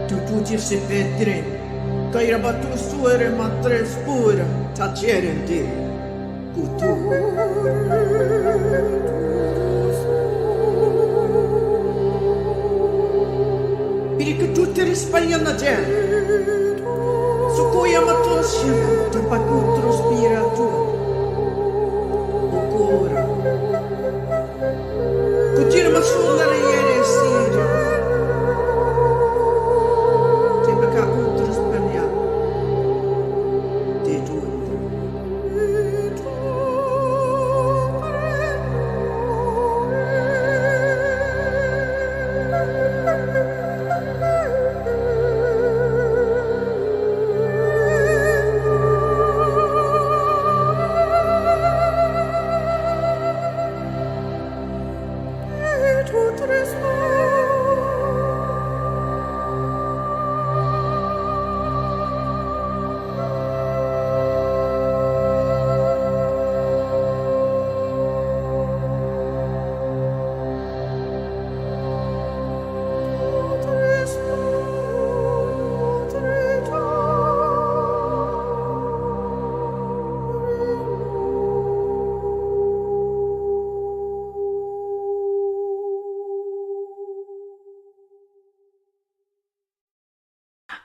tutti si vetri, caira batu suere matre spura, tacerenti, kutu. Perché tutte rispagliano gente, su cui amatossi, tapacutro spirato, ancora. Continua ma sulla ieri sera, te pecacutro spagnato, te tutto.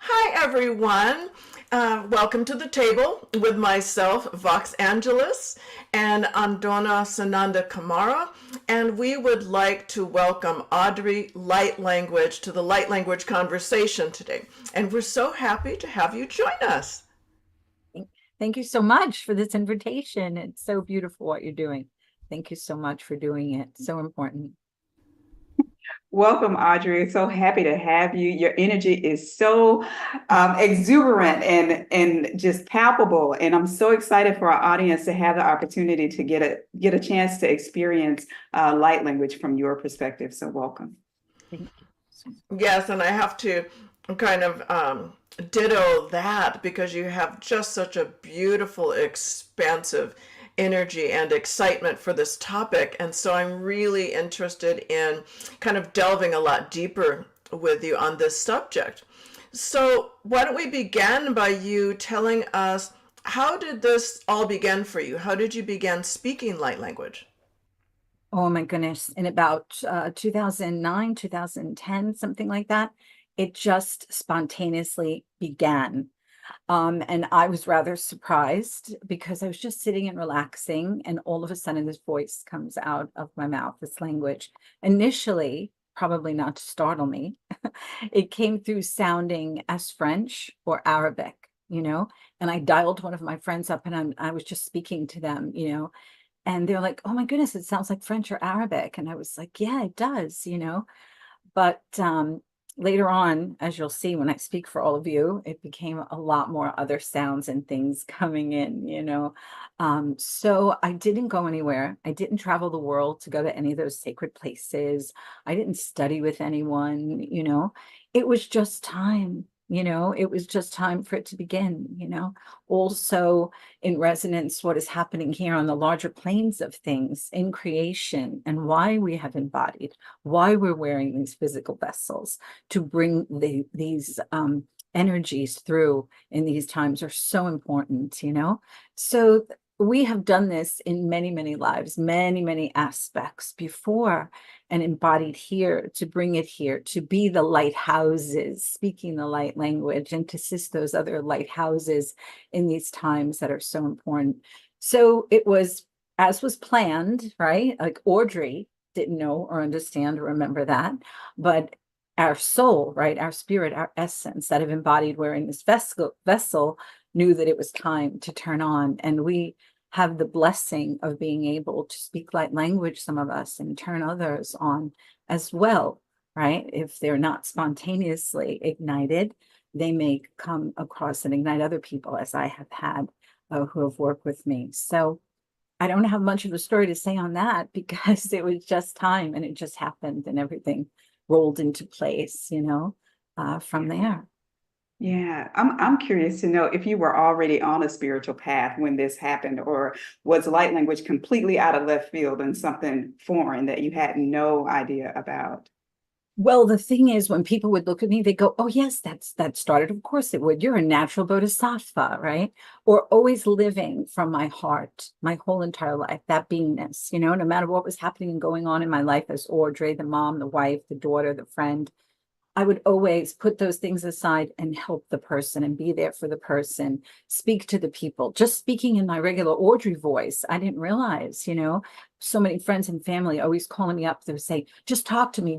Hi, everyone. Welcome to the table with myself, Vox Angelis, and Andona Sananda Kamara. And we would like to welcome Audrey Light Language to the Light Language conversation today. And we're so happy to have you join us. Thank you so much for this invitation. It's so beautiful what you're doing. Thank you so much for doing it. So important. Welcome, Audrey. So happy to have you. Your energy is so exuberant and just palpable. And I'm so excited for our audience to have the opportunity to get a chance to experience light language from your perspective. So welcome. Thank you. Yes, and I have to kind of ditto that because you have just such a beautiful, expansive energy and excitement for this topic. And so I'm really interested in kind of delving a lot deeper with you on this subject. So why don't we begin by you telling us, how did this all begin for you? How did you begin speaking light language? Oh my goodness. In about 2009, 2010, something like that, it just spontaneously began. And I was rather surprised because I was just sitting and relaxing, and all of a sudden this voice comes out of my mouth, this language. Initially, probably not to startle me, it came through sounding as French or Arabic, and I dialed one of my friends up and I was just speaking to them, and they're like, oh my goodness, it sounds like French or Arabic. And I was like, yeah, it does, but later on, as you'll see when I speak for all of you, it became a lot more other sounds and things coming in. So I didn't go anywhere. I didn't travel the world to go to any of those sacred places. I didn't study with anyone. It was just time. It was just time for it to begin. Also in resonance, what is happening here on the larger planes of things in creation, and why we have embodied, why we're wearing these physical vessels to bring these energies through in these times are so important. So we have done this in many, many lives, many, many aspects before, and embodied here to bring it here, to be the lighthouses, speaking the light language, and to assist those other lighthouses in these times that are so important. So it was, as was planned, right? Like Audrey didn't know or understand or remember that, but our soul, right? Our spirit, our essence that have embodied wearing this vessel knew that it was time to turn on. And we have the blessing of being able to speak light language, some of us, and turn others on as well, right? If they're not spontaneously ignited, they may come across and ignite other people, as I have had who have worked with me. So I don't have much of a story to say on that because it was just time and it just happened and everything rolled into place, from there. Yeah, I'm curious to know if you were already on a spiritual path when this happened, or was light language completely out of left field and something foreign that you had no idea about? Well, the thing is, when people would look at me, they go, "Oh, yes, that started. Of course it would. You're a natural bodhisattva, right?" Or always living from my heart, my whole entire life, that beingness, no matter what was happening and going on in my life as Audrey, the mom, the wife, the daughter, the friend, I would always put those things aside and help the person and be there for the person, speak to the people. Just speaking in my regular Audrey voice, I didn't realize, so many friends and family always calling me up. They would say, just talk to me.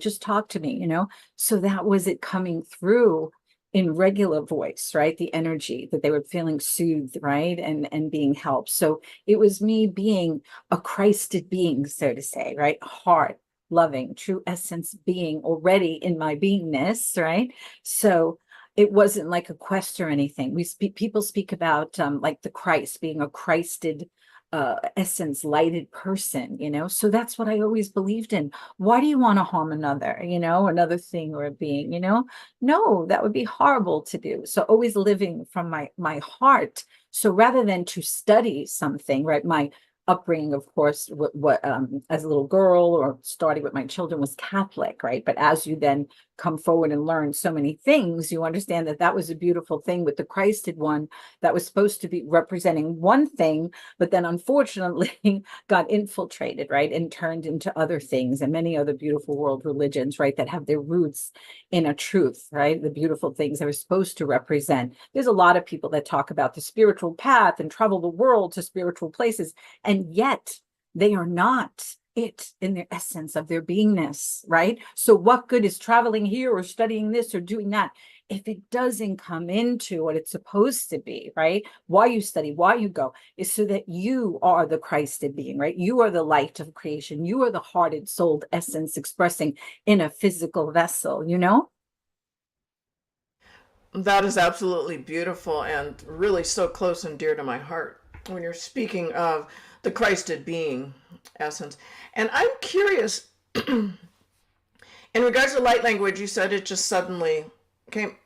So that was it coming through in regular voice, right? The energy that they were feeling soothed, right? And being helped. So it was me being a Christed being, so to say, right? Heart, loving, true essence being already in my beingness, right? So it wasn't like a quest or anything. People speak about like the Christ being a Christed essence, lighted person, so that's what I always believed in. Why do you want to harm another, another thing or a being, no, that would be horrible to do. So always living from my heart. So rather than to study something, right, my upbringing, of course, what as a little girl or starting with my children was Catholic, right? But as you then come forward and learn so many things, you understand that that was a beautiful thing with the Christed one that was supposed to be representing one thing, but then unfortunately got infiltrated, right? And turned into other things and many other beautiful world religions, right? That have their roots in a truth, right? The beautiful things they were supposed to represent. There's a lot of people that talk about the spiritual path and travel the world to spiritual places, and yet they are not it in their essence of their beingness, right? So what good is traveling here or studying this or doing that if it doesn't come into what it's supposed to be, right? Why you study, why you go, is so that you are the Christed being, right? You are the light of creation. You are the hearted, souled essence expressing in a physical vessel. That is absolutely beautiful and really so close and dear to my heart when you're speaking of the Christed being essence. And I'm curious, in regards to light language, you said it just suddenly came.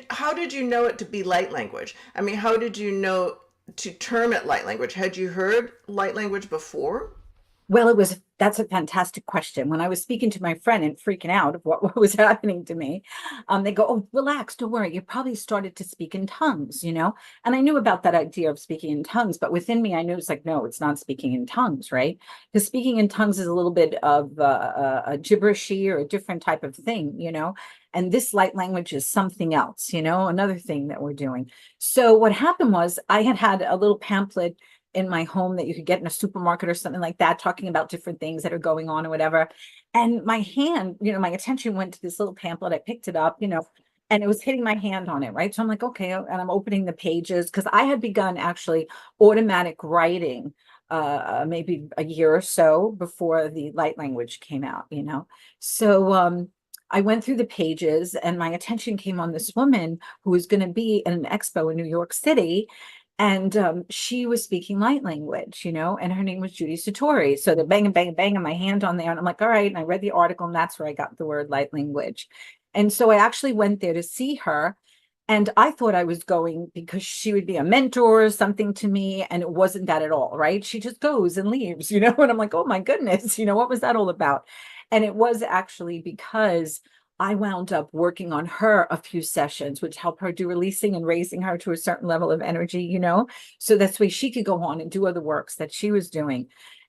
How did you know it to be light language? I mean, how did you know to term it light language? Had you heard light language before? Well, that's a fantastic question. When I was speaking to my friend and freaking out of what was happening to me, they go, "Oh, relax, don't worry. You probably started to speak in tongues. And I knew about that idea of speaking in tongues, but within me, I knew it's like, no, it's not speaking in tongues, right? Because speaking in tongues is a little bit of a gibberishy or a different type of thing. And this light language is something else, another thing that we're doing. So what happened was I had a little pamphlet in my home that you could get in a supermarket or something like that, talking about different things that are going on or whatever. And my hand, my attention went to this little pamphlet. I picked it up, and it was hitting my hand on it, right? So I'm like, okay, and I'm opening the pages because I had begun actually automatic writing maybe a year or so before the light language came out. So I went through the pages and my attention came on this woman who was going to be in an expo in New York City. And she was speaking light language, and her name was Judy Satori. So the bang and bang and bang, and my hand on there. And I'm like, all right. And I read the article, and that's where I got the word light language. And so I actually went there to see her. And I thought I was going because she would be a mentor or something to me. And it wasn't that at all, right? She just goes and leaves. And I'm like, oh my goodness, what was that all about? And it was actually because I wound up working on her a few sessions, which helped her do releasing and raising her to a certain level of energy, so that's way she could go on and do other works that she was doing.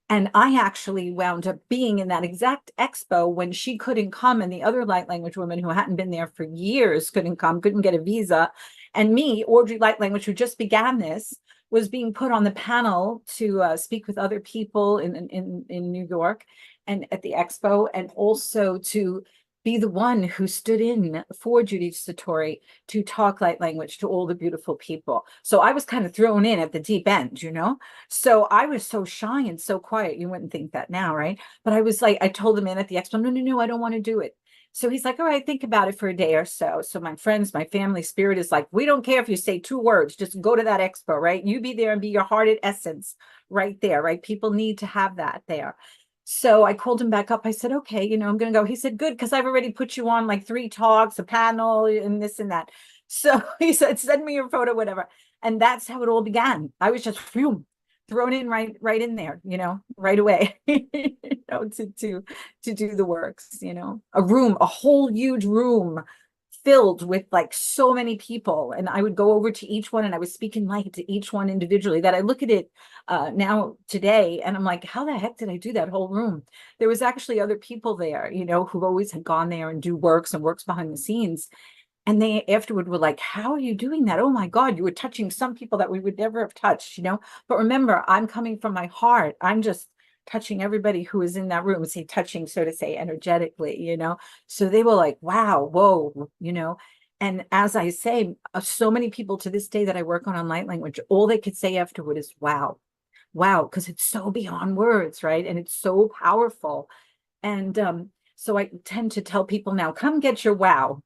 And I actually wound up being in that exact expo when she couldn't come, and the other light language woman who hadn't been there for years couldn't come, couldn't get a visa. And me, Audrey Light Language, who just began this, was being put on the panel to speak with other people in New York and at the expo, and also to be the one who stood in for Judy Satori to talk light language to all the beautiful people. So I was kind of thrown in at the deep end. So I was so shy and so quiet. You wouldn't think that now, right? But I was like, I told the man at the expo, no, I don't want to do it. So he's like, all right, think about it for a day or so. So my friends, my family spirit is like, we don't care if you say 2 words, just go to that expo, right? You be there and be your hearted essence right there, right? People need to have that there. So I called him back up. I said, okay, I'm going to go. He said, good, because I've already put you on like 3 talks, a panel, and this and that. So he said, send me your photo, whatever. And that's how it all began. I was just, phew, thrown in right in there, right away, to do the works, a whole huge room filled with like so many people. And I would go over to each one and I was speaking light to each one individually, that I look at it now today and I'm like, how the heck did I do that whole room? There was actually other people there, who always had gone there and do works behind the scenes. And they afterward were like, how are you doing that? Oh my God, you were touching some people that we would never have touched, But remember, I'm coming from my heart. I'm just touching everybody who is in that room, say touching, so to say, energetically, So they were like, wow, whoa, And as I say, so many people to this day that I work on light language, all they could say afterward is, wow, wow, because it's so beyond words, right? And it's so powerful. And so I tend to tell people now, come get your wow,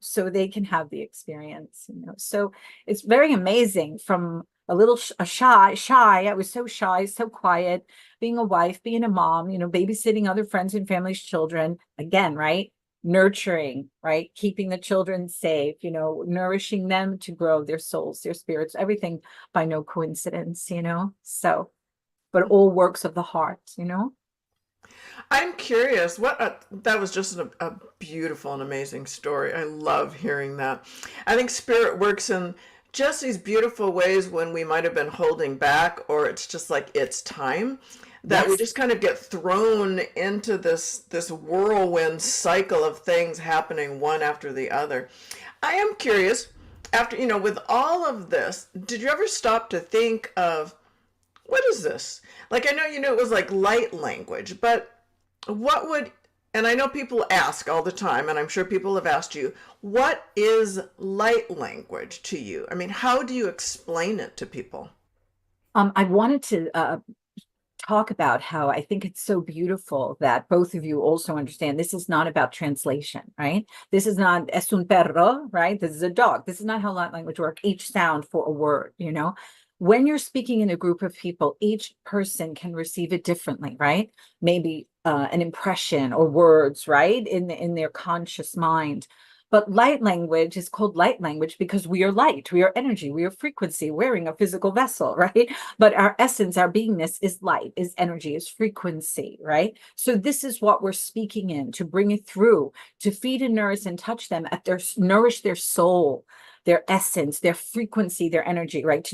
so they can have the experience, So it's very amazing from a little shy. I was so shy, so quiet, being a wife, being a mom, babysitting other friends and family's children. Again, right? Nurturing, right? Keeping the children safe, nourishing them to grow their souls, their spirits, everything by no coincidence, So, but all works of the heart, I'm curious, that was just a beautiful and amazing story. I love hearing that. I think spirit works in just these beautiful ways when we might have been holding back, or it's just like it's time, that we Yes. just kind of get thrown into this whirlwind cycle of things happening one after the other. I am curious, after, with all of this, did you ever stop to think of, what is this? Like, I know it was like light language, but what would, and I know people ask all the time, and I'm sure people have asked you, what is light language to you? I mean, how do you explain it to people? I wanted to talk about how I think it's so beautiful that both of you also understand this is not about translation, right? This is not es un perro, right? This is a dog. This is not how light language works. Each sound for a word, When you're speaking in a group of people, each person can receive it differently, right? Maybe an impression or words, right? In their conscious mind. But light language is called light language because we are light, we are energy, we are frequency, wearing a physical vessel, right? But our essence, our beingness is light, is energy, is frequency, right? So this is what we're speaking in to bring it through, to feed and nourish and touch them nourish their soul, their essence, their frequency, their energy, right?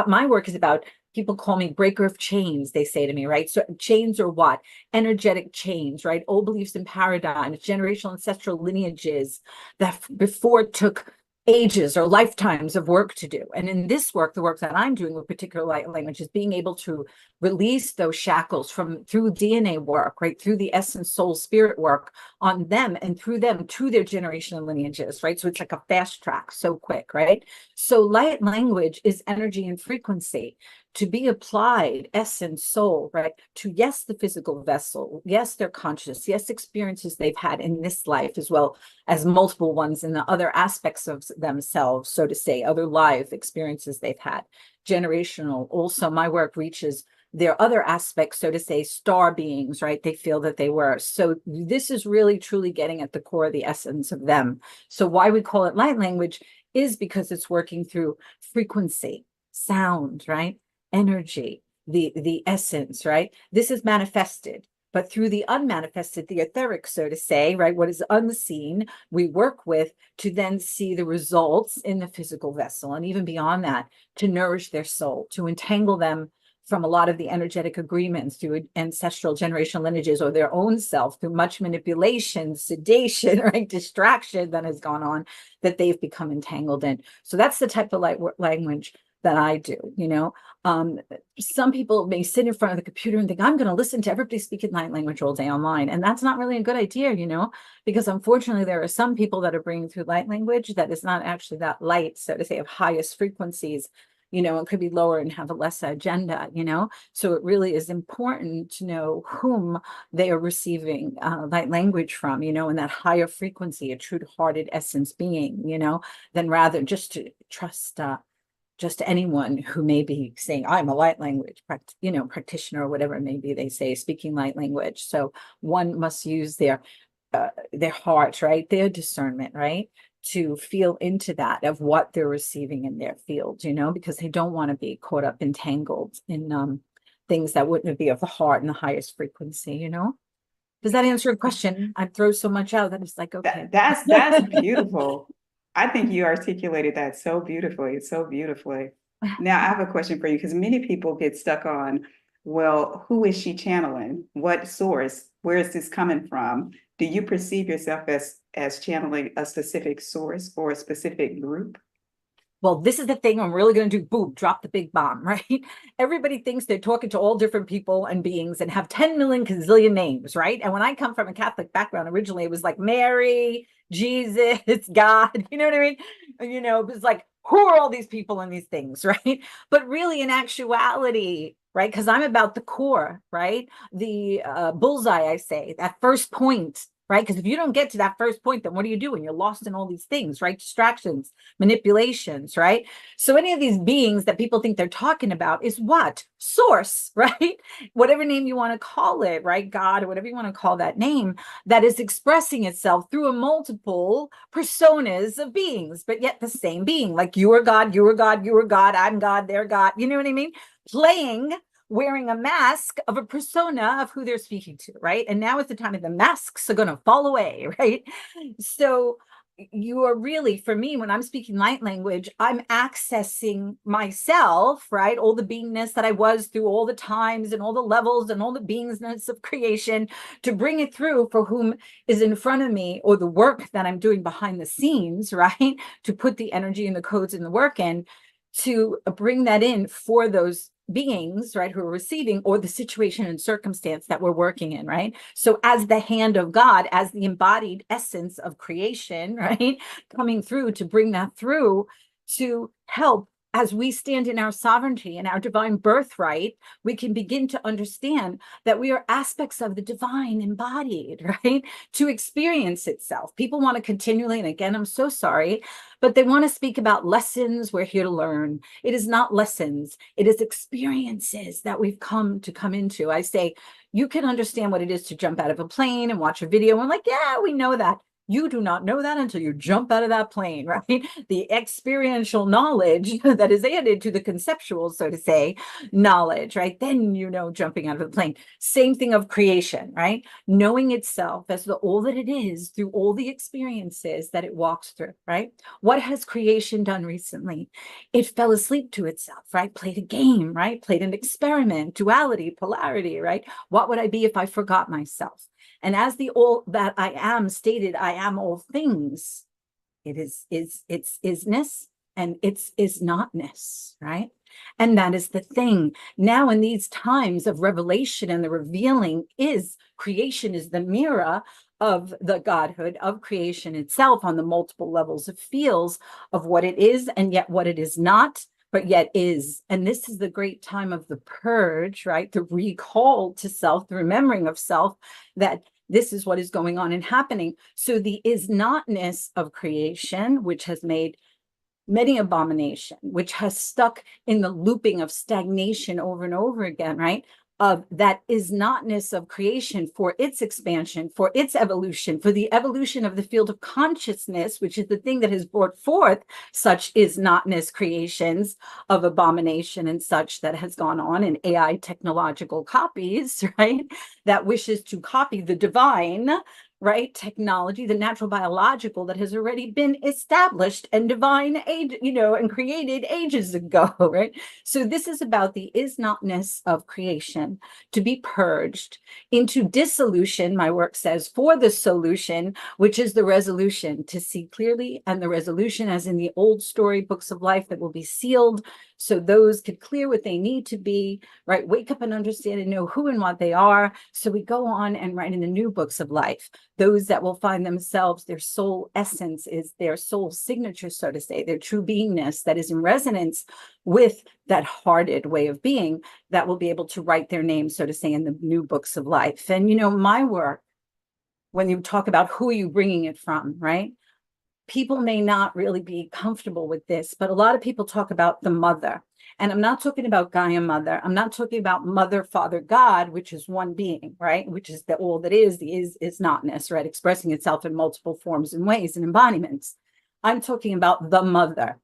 My work is about, people call me breaker of chains, they say to me, right? So chains are what? Energetic chains, right? Old beliefs and paradigms, generational ancestral lineages that before took ages or lifetimes of work to do. And in this work, the work that I'm doing with particular light language is being able to release those shackles through DNA work, right? Through the essence, soul, spirit work on them and through them to their generational lineages, right? So it's like a fast track, so quick, right? So light language is energy and frequency to be applied, essence, soul, right? To, yes, the physical vessel, yes, their conscious, yes, experiences they've had in this life, as well as multiple ones in the other aspects of themselves, so to say, other life experiences they've had, generational. Also, my work reaches their other aspects, so to say, star beings, right? They feel that they were. So this is really truly getting at the core of the essence of them. So why we call it light language is because it's working through frequency, sound, right? Energy, the essence, right? This is manifested, but through the unmanifested, the etheric, so to say, right? What is unseen, we work with to then see the results in the physical vessel, and even beyond that, to nourish their soul, to entangle them from a lot of the energetic agreements through ancestral generational lineages or their own self, through much manipulation, sedation, right? Distraction that has gone on, that they've become entangled in. So that's the type of light language that I do, some people may sit in front of the computer and think, I'm going to listen to everybody speaking light language all day online. And that's not really a good idea, because unfortunately, there are some people that are bringing through light language that is not actually that light, so to say, of highest frequencies, it could be lower and have a less agenda, So it really is important to know whom they are receiving light language from, in that higher frequency, a true-hearted essence being, than rather just to trust just anyone who may be saying, I'm a light language practitioner, or whatever it may be, they say, speaking light language. So one must use their heart, right? Their discernment, right? to feel into that of what they're receiving in their field, because they don't want to be caught up, entangled in things that wouldn't be of the heart and the highest frequency. Does that answer your question? I throw so much out that it's like, okay. That's beautiful. I think you articulated that so beautifully, so beautifully. Now, I have a question for you because many people get stuck on, well, who is she channeling? What source? Where is this coming from? Do you perceive yourself as channeling a specific source or a specific group? Well, this is the thing I'm really going to do. Boom, drop the big bomb, right? Everybody thinks they're talking to all different people and beings and have 10 million gazillion names, right? And when I come from a Catholic background, originally it was like Mary, Jesus, God, you know what I mean? It was like, who are all these people and these things, right? But really, in actuality, right? Because I'm about the core, right? The bullseye, I say, that first point, right? Because if you don't get to that first point, then what are you doing? You're lost in all these things, right? Distractions, manipulations, right? So any of these beings that people think they're talking about is what? Source, right? Whatever name you want to call it, right? God, or whatever you want to call that name, that is expressing itself through a multiple personas of beings, but yet the same being. Like you are God, you are God, you are God, I'm God, they're God. You know what I mean? Playing, wearing a mask of a persona of who they're speaking to, right? And now is the time that the masks are going to fall away, right? So you are really, for me, when I'm speaking light language, I'm accessing myself, right? All the beingness that I was through all the times and all the levels and all the beingness of creation to bring it through for whom is in front of me, or the work that I'm doing behind the scenes, right? To put the energy and the codes and the work in, to bring that in for those beings, right, who are receiving, or the situation and circumstance that we're working in, right? So as the hand of God, as the embodied essence of creation, right, coming through to bring that through to help. As we stand in our sovereignty and our divine birthright, we can begin to understand that we are aspects of the divine embodied, right? To experience itself. People want to continually, and again, I'm so sorry, but they want to speak about lessons. We're here to learn. It is not lessons. It is experiences that we've come into. I say, you can understand what it is to jump out of a plane and watch a video and like, yeah, we know that. You do not know that until you jump out of that plane, right? The experiential knowledge that is added to the conceptual, so to say, knowledge, right? Then jumping out of the plane. Same thing of creation, right? Knowing itself as all that it is through all the experiences that it walks through, right? What has creation done recently? It fell asleep to itself, right? Played a game, right? Played an experiment, duality, polarity, right? What would I be if I forgot myself? And as the all that I am stated, I am all things. It is its isness and its is notness, right? And that is the thing. Now, in these times of revelation and the revealing, is creation is the mirror of the Godhood of creation itself on the multiple levels of feels of what it is and yet what it is not, but yet is. And this is the great time of the purge, right? The recall to self, the remembering of self, that this is what is going on and happening. So the is notness of creation, which has made many abomination, which has stuck in the looping of stagnation over and over again, right? Of that is notness of creation for its expansion, for its evolution, for the evolution of the field of consciousness, which is the thing that has brought forth such is notness creations of abomination and such that has gone on in AI technological copies, right? That wishes to copy the divine, right? Technology, the natural biological that has already been established and divine age, and created ages ago, right? So this is about the is notness of creation to be purged into dissolution, my work says, for the solution, which is the resolution to see clearly, and the resolution as in the old story books of life that will be sealed so those could clear what they need to be, right? Wake up and understand and know who and what they are. So we go on and write in the new books of life, those that will find themselves, their soul essence is their soul signature, so to say, their true beingness that is in resonance with that hearted way of being, that will be able to write their name, so to say, in the new books of life. And, my work, when you talk about who are you bringing it from, right? People may not really be comfortable with this, but a lot of people talk about the mother. And I'm not talking about Gaia mother. I'm not talking about mother, father, God, which is one being, right? Which is all that is, the is notness, right? Expressing itself in multiple forms and ways and embodiments. I'm talking about the mother,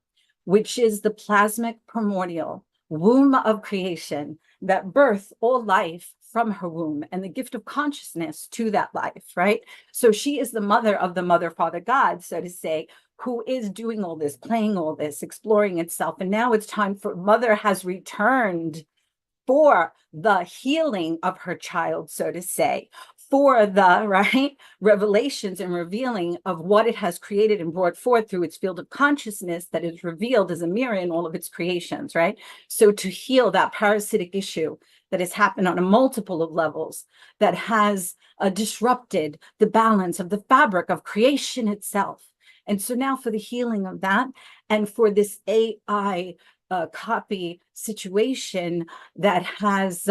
which is the plasmic primordial womb of creation that birthed all life from her womb and the gift of consciousness to that life, right? So she is the mother of the mother, father, God, so to say, who is doing all this, playing all this, exploring itself. And now it's time for mother has returned for the healing of her child, so to say, for the right revelations and revealing of what it has created and brought forth through its field of consciousness that is revealed as a mirror in all of its creations, right? So to heal that parasitic issue that has happened on a multiple of levels, that has disrupted the balance of the fabric of creation itself. And so now for the healing of that, and for this AI copy situation that has,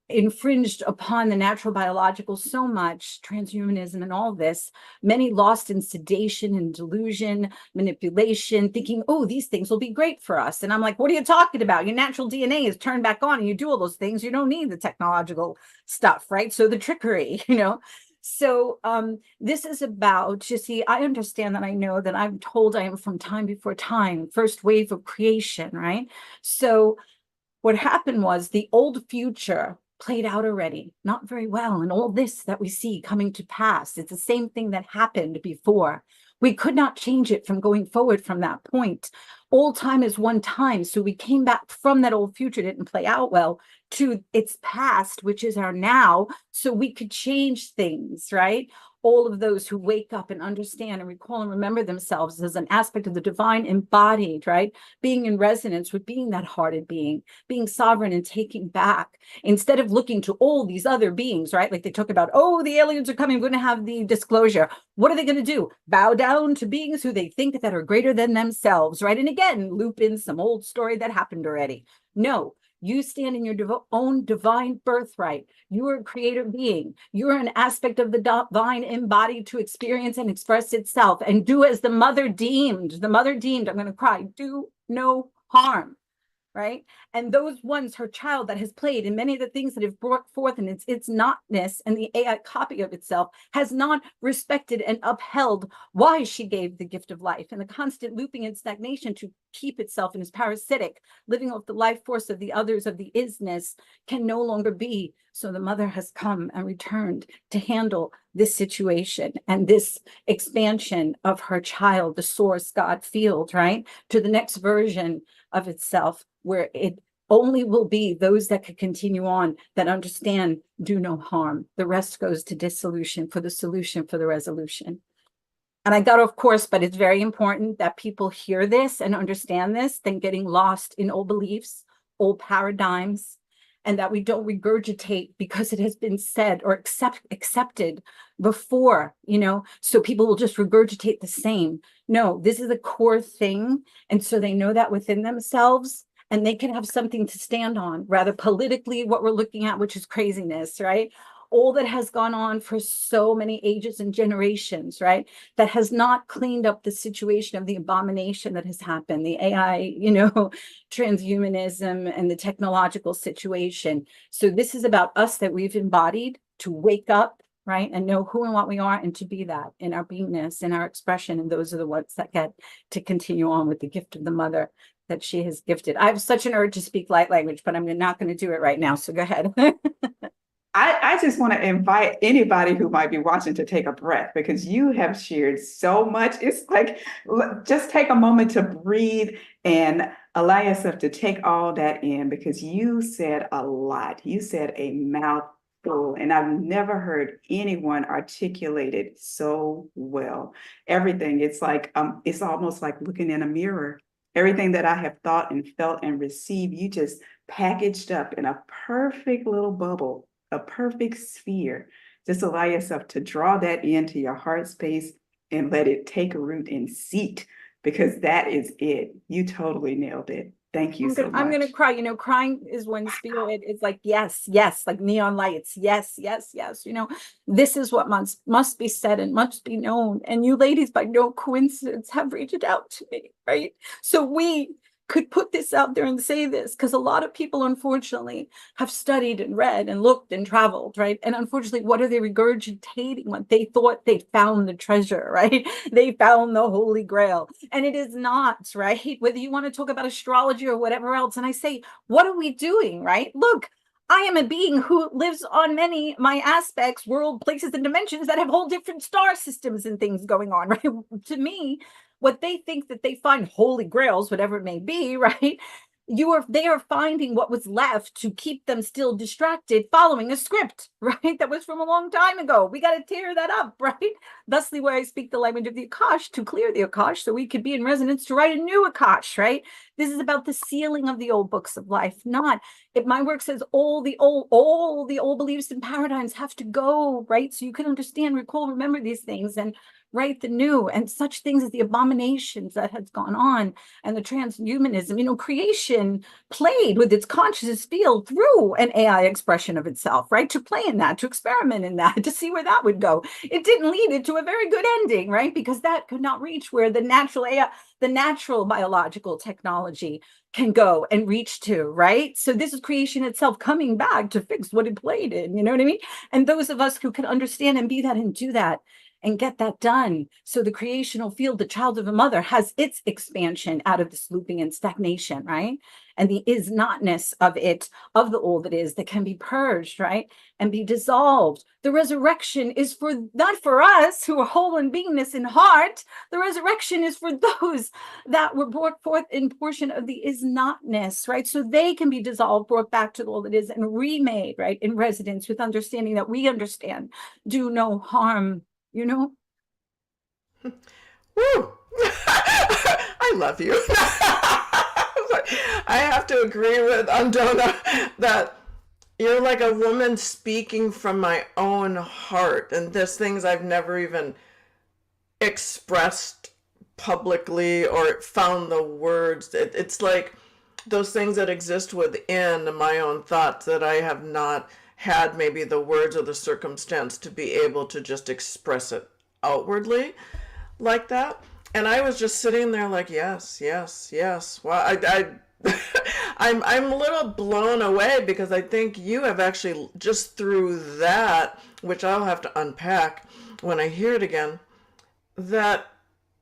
infringed upon the natural biological so much, transhumanism and all this, many lost in sedation and delusion, manipulation, thinking, oh, these things will be great for us. And I'm like, what are you talking about? Your natural DNA is turned back on and you do all those things. You don't need the technological stuff, right? So the trickery, So this is about, you see, I understand that I know that I'm told I am from time before time, first wave of creation, right? So what happened was the old future played out already, not very well. And all this that we see coming to pass, it's the same thing that happened before. We could not change it from going forward from that point. All time is one time. So we came back from that old future, didn't play out well, to its past, which is our now, so we could change things, right? All of those who wake up and understand and recall and remember themselves as an aspect of the divine embodied, right? Being in resonance with being that hearted being sovereign and taking back, instead of looking to all these other beings, right? Like they talk about, oh, the aliens are coming, we're going to have the disclosure. What are they going to do? Bow down to beings who they think that are greater than themselves, right? And again, loop in some old story that happened already. No. You stand in your own divine birthright. You are a creator being. You are an aspect of the divine embodied to experience and express itself and do as the mother deemed. The mother deemed, I'm going to cry, do no harm. Right. And those ones, her child that has played in many of the things that have brought forth in its notness, and the AI copy of itself has not respected and upheld why she gave the gift of life, and the constant looping and stagnation to keep itself in its parasitic, living off the life force of the others of the isness can no longer be. So the mother has come and returned to handle this situation and this expansion of her child, the source God field, right, to the next version of itself, where it only will be those that could continue on, that understand, do no harm. The rest goes to dissolution for the solution, for the resolution. And I got off course, but it's very important that people hear this and understand this than getting lost in old beliefs, old paradigms, and that we don't regurgitate because it has been said or accepted before, so people will just regurgitate the same. No, this is a core thing. And so they know that within themselves, and they can have something to stand on, rather politically, what we're looking at, which is craziness, right? All that has gone on for so many ages and generations, right? That has not cleaned up the situation of the abomination that has happened, the AI, transhumanism and the technological situation. So this is about us that we've embodied to wake up, right? And know who and what we are, and to be that in our beingness, in our expression. And those are the ones that get to continue on with the gift of the mother that she has gifted. I have such an urge to speak light language, but I'm not going to do it right now. So go ahead. I just want to invite anybody who might be watching to take a breath, because you have shared so much. It's like, just take a moment to breathe and allow yourself to take all that in, because you said a lot. You said a mouthful, and I've never heard anyone articulate it so well. Everything, it's like, it's almost like looking in a mirror. Everything that I have thought and felt and received, you just packaged up in a perfect little bubble, a perfect sphere. Just allow yourself to draw that into your heart space and let it take a root and seat, because that is it. You totally nailed it. Thank you so much. I'm going to cry. Crying is when spirit is like, yes, yes, like neon lights. Yes, yes, yes. This is what must be said and must be known. And you ladies, by no coincidence, have reached out to me, right? So we could put this out there and say this, because a lot of people, unfortunately, have studied and read and looked and traveled, right? And unfortunately, what are they regurgitating? What they thought they found the treasure, right? They found the Holy Grail. And it is not, right? Whether you want to talk about astrology or whatever else. And I say, what are we doing, right? Look, I am a being who lives on many my aspects, world, places, and dimensions that have whole different star systems and things going on, right? To me, what they think that they find holy grails, whatever it may be, right? They are finding what was left to keep them still distracted, following a script, right? That was from a long time ago. We got to tear that up, right? Thusly, where I speak the language of the Akash to clear the Akash, so we could be in resonance to write a new Akash, right? This is about the sealing of the old books of life, not if my work says all the old beliefs and paradigms have to go, right? So you can understand, recall, remember these things and write the new, and such things as the abominations that has gone on and the transhumanism. Creation played with its consciousness field through an AI expression of itself, right? To play in that, to experiment in that, to see where that would go. It didn't lead it to a very good ending, right? Because that could not reach where the natural AI, the natural biological technology can go and reach to, right? So this is creation itself coming back to fix what it played in, you know what I mean? And those of us who can understand and be that and do that and get that done. So the creational field, the child of a mother, has its expansion out of this looping and stagnation, right? And the is notness of it, of the all that is, that can be purged, right? And be dissolved. The resurrection is for not for us who are whole in beingness in heart. The resurrection is for those that were brought forth in portion of the is notness, right? So they can be dissolved, brought back to all that is, and remade, right? In residence with understanding that we understand, do no harm. Woo! I love you. I have to agree with Andona that you're like a woman speaking from my own heart, and there's things I've never even expressed publicly or found the words. It's like those things that exist within my own thoughts that I have not had maybe the words or the circumstance to be able to just express it outwardly like that. And I was just sitting there like, yes, yes, yes. Well, I'm a little blown away, because I think you have actually, just through that, which I'll have to unpack when I hear it again, that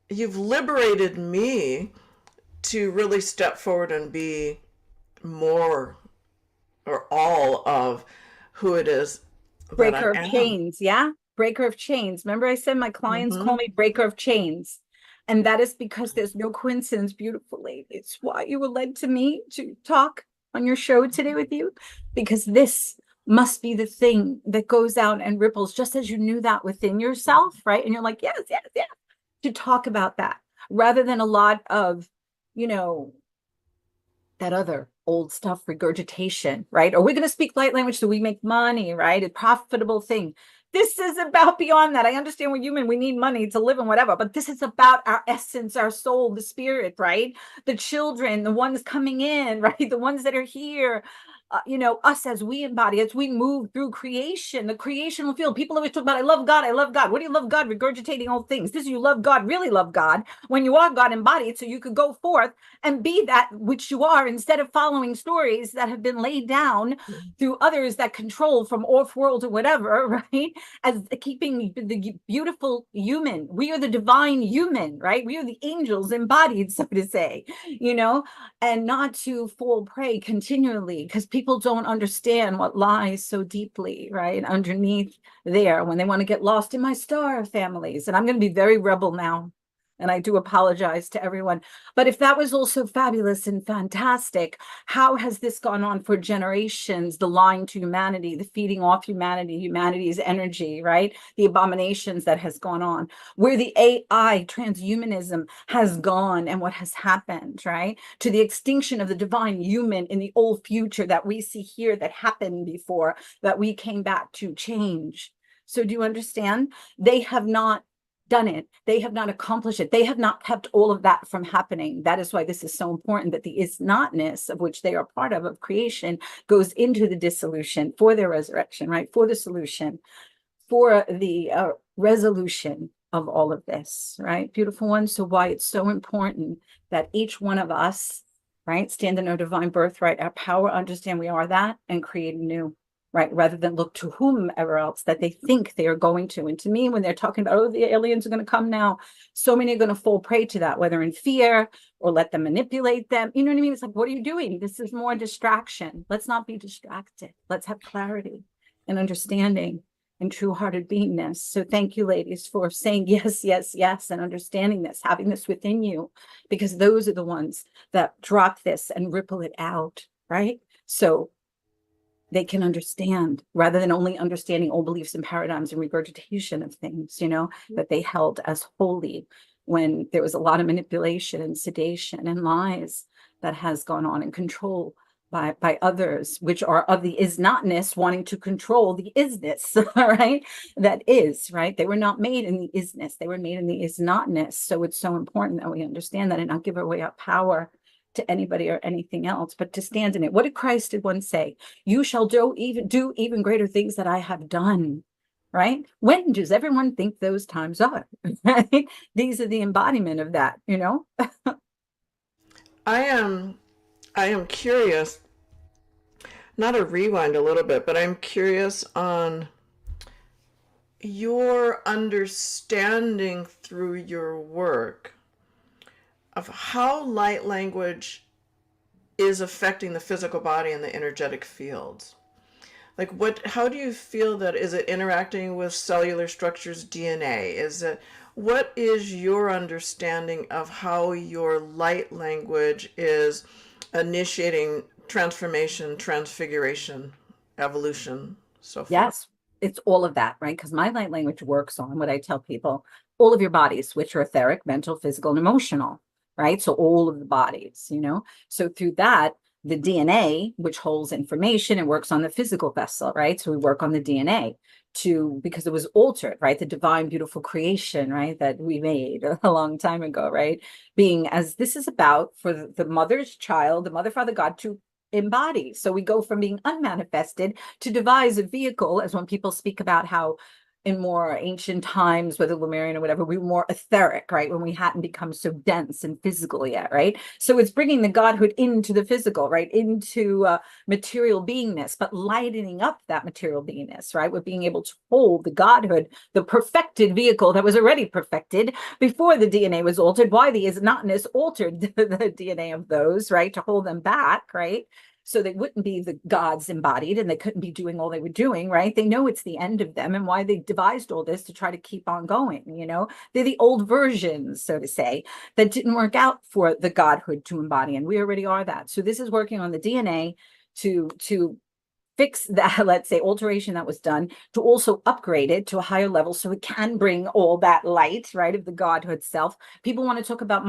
you've liberated me to really step forward and be more or all of who it is breaker of chains. Yeah. Breaker of chains. Remember I said my clients call me breaker of chains. And that is because there's no coincidence, beautiful lady. It's why you were led to me to talk on your show today with you, because this must be the thing that goes out and ripples, just as you knew that within yourself, right? And you're like, yes, yes, yes, to talk about that rather than a lot of, that other old stuff, regurgitation, right? Or we're going to speak light language so we make money, right? A profitable thing. This is about beyond that. I understand we're human. We need money to live and whatever, but this is about our essence, our soul, the spirit, right? The children, the ones coming in, right? The ones that are here. Us as we embody, as we move through creation, the creational field. People always talk about, I love God, I love God. What do you love God? Regurgitating old things. This is you love God, really love God, when you are God embodied, so you could go forth and be that which you are, instead of following stories that have been laid down through others that control from off-world or whatever, right? As keeping the beautiful human. We are the divine human, right? We are the angels embodied, so to say, and not to fall prey continually, because people don't understand what lies so deeply, right, underneath there when they want to get lost in my star families. And I'm going to be very rebel now, and I do apologize to everyone. But if that was also fabulous and fantastic, how has this gone on for generations? The lying to humanity, the feeding off humanity, humanity's energy, right? The abominations that has gone on, where the AI transhumanism has gone and what has happened, right? To the extinction of the divine human in the old future that we see here that happened before, that we came back to change. So do you understand? They have not done it. They have not accomplished it. They have not kept all of that from happening. That is why this is so important, that the is notness of which they are part of creation goes into the dissolution for their resurrection, right? For the solution, for the resolution of all of this, right? Beautiful one. So why it's so important that each one of us, right? Stand in our divine birthright, our power, understand we are that, and create anew, right? Rather than look to whomever else that they think they are going to. And to me, when they're talking about, oh, the aliens are going to come now, so many are going to fall prey to that, whether in fear or let them manipulate them. You know what I mean? It's like, what are you doing? This is more distraction. Let's not be distracted. Let's have clarity and understanding and true-hearted beingness. So thank you, ladies, for saying yes, yes, yes, and understanding this, having this within you, because those are the ones that drop this and ripple it out, right? So they can understand, rather than only understanding old beliefs and paradigms and regurgitation of things, you know, that they held as holy, when there was a lot of manipulation and sedation and lies that has gone on, and control by others, which are of the is notness, wanting to control the isness, right? That is, right? They were not made in the isness, they were made in the is notness. So it's so important that we understand that and not give away our power to anybody or anything else, but to stand in it. What did Christ once say? You shall do even greater things that I have done. Right? When does everyone think those times are? Right? These are the embodiment of that, you know? I am curious, not a rewind a little bit, but I'm curious on your understanding through your work of how light language is affecting the physical body and the energetic fields. Like how do you feel that, is it interacting with cellular structures, DNA? What is your understanding of how your light language is initiating transformation, transfiguration, evolution, so forth? Yes, it's all of that, right? Because my light language works on what I tell people, all of your bodies, which are etheric, mental, physical, and emotional, right? So all of the bodies, you know? So through that, the DNA, which holds information and works on the physical vessel, right? So we work on the DNA because it was altered, right? The divine, beautiful creation, right? That we made a long time ago, right? Being, as this is about, for the mother's child, the mother, father, God to embody. So we go from being unmanifested to devise a vehicle, as when people speak about how in more ancient times, whether Lemurian or whatever, we were more etheric, right? When we hadn't become so dense and physical yet, right? So it's bringing the Godhood into the physical, right? Into material beingness, but lightening up that material beingness, right? With being able to hold the Godhood, the perfected vehicle that was already perfected before the DNA was altered. Why the is notness altered the DNA of those, right? To hold them back, right? So they wouldn't be the gods embodied, and they couldn't be doing all they were doing, right? They know it's the end of them, and why they devised all this to try to keep on going, you know? They're the old versions, so to say, that didn't work out for the Godhood to embody, and we already are that. So this is working on the DNA to fix that, let's say, alteration that was done, to also upgrade it to a higher level so it can bring all that light, right, of the Godhood self. People want to talk about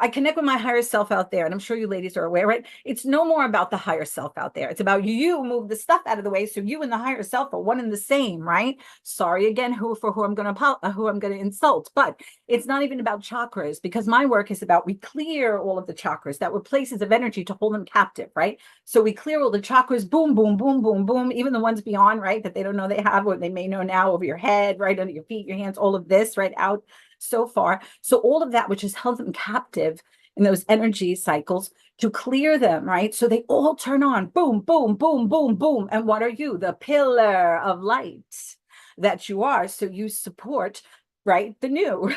I connect with my higher self out there, and I'm sure you ladies are aware, right? It's no more about the higher self out there. It's about you move the stuff out of the way, so you and the higher self are one and the same, right? Sorry again, who I'm going to insult, but it's not even about chakras, because my work is about, we clear all of the chakras that were places of energy to hold them captive, right? So we clear all the chakras, boom, boom, boom, boom, boom, even the ones beyond, right, that they don't know they have, or they may know now, over your head, right, under your feet, your hands, all of this, right, out so far. So all of that which has held them captive in those energy cycles, to clear them, right? So they all turn on, boom, boom, boom, boom, boom. And what are you? The pillar of light that you are. So you support, right, the new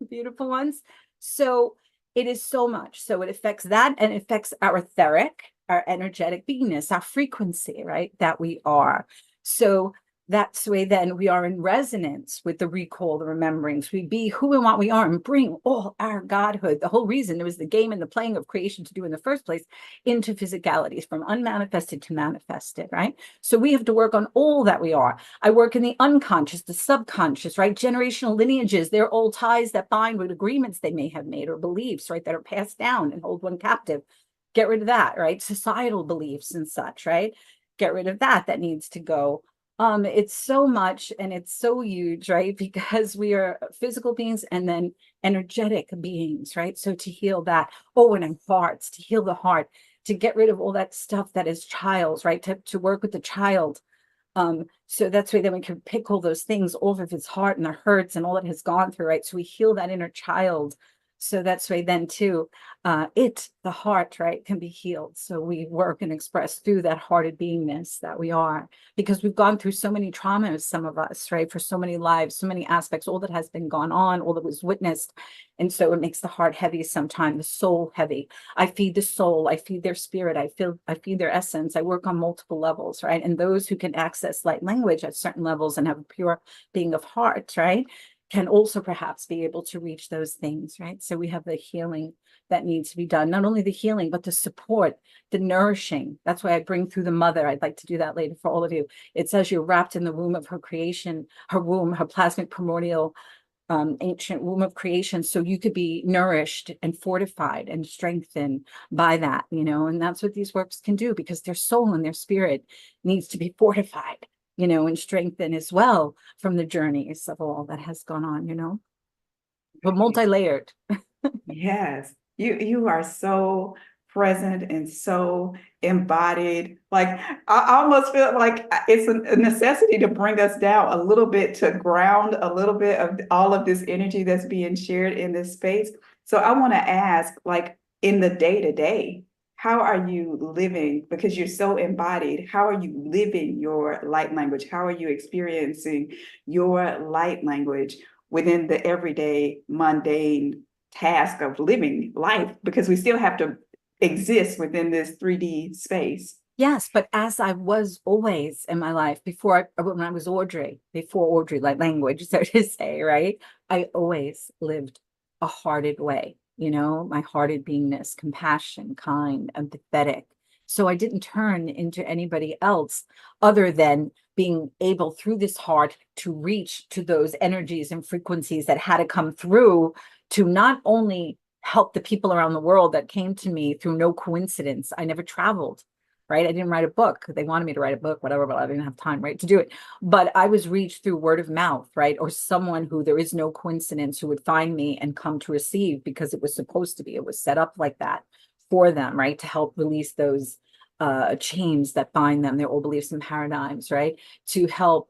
beautiful ones. So it is so much. So it affects that, and it affects our etheric, our energetic beingness, our frequency, right, that we are. So that's the way then we are in resonance with the recall, the rememberings. We be who and what we are, and bring all our Godhood. The whole reason it was the game and the playing of creation to do in the first place, into physicalities, from unmanifested to manifested, right? So we have to work on all that we are. I work in the unconscious, the subconscious, right? Generational lineages, they're all ties that bind with agreements they may have made, or beliefs, right, that are passed down and hold one captive. Get rid of that, right? Societal beliefs and such, right? Get rid of that. That needs to go. It's so much, and it's so huge, right? Because we are physical beings and then energetic beings, right? So to heal that, and our hearts, to heal the heart, to get rid of all that stuff that is child's, right? To work with the child. So that's why then we can pick all those things off of his heart and the hurts and all that has gone through, right? So we heal that inner child So that's why then too, the heart, right, can be healed. So we work and express through that hearted beingness that we are, because we've gone through so many traumas, some of us, right, for so many lives, so many aspects, all that has been gone on, all that was witnessed. And so it makes the heart heavy sometimes, the soul heavy. I feed the soul, I feed their spirit, I feed their essence. I work on multiple levels, right? And those who can access light language at certain levels and have a pure being of heart, right, can also perhaps be able to reach those things, right? So we have the healing that needs to be done, not only the healing, but the support, the nourishing. That's why I bring through the mother. I'd like to do that later for all of you. It says you're wrapped in the womb of her creation, her womb, her plasmic primordial ancient womb of creation. So you could be nourished and fortified and strengthened by that, and that's what these works can do, because their soul and their spirit needs to be fortified, and strengthened as well from the journeys of all that has gone on, but multi-layered. Yes, you are so present and so embodied. Like I almost feel like it's a necessity to bring us down a little bit, to ground a little bit of all of this energy that's being shared in this space. So I want to ask, like, in the day to day, how are you living? Because you're so embodied, how are you living your light language? How are you experiencing your light language within the everyday mundane task of living life? Because we still have to exist within this 3D space. Yes, but as I was always in my life when I was Audrey, before Audrey, like language, so to say, right? I always lived a hearted way, my hearted beingness, compassion, kind, empathetic. So I didn't turn into anybody else other than being able through this heart to reach to those energies and frequencies that had to come through to not only help the people around the world that came to me through no coincidence. I never traveled, right? I didn't write a book. They wanted me to write a book, whatever, but I didn't have time, right, to do it. But I was reached through word of mouth, right? Or someone who there is no coincidence who would find me and come to receive, because it was supposed to be. It was set up like that for them, right? To help release those chains that bind them, their old beliefs and paradigms, right? To help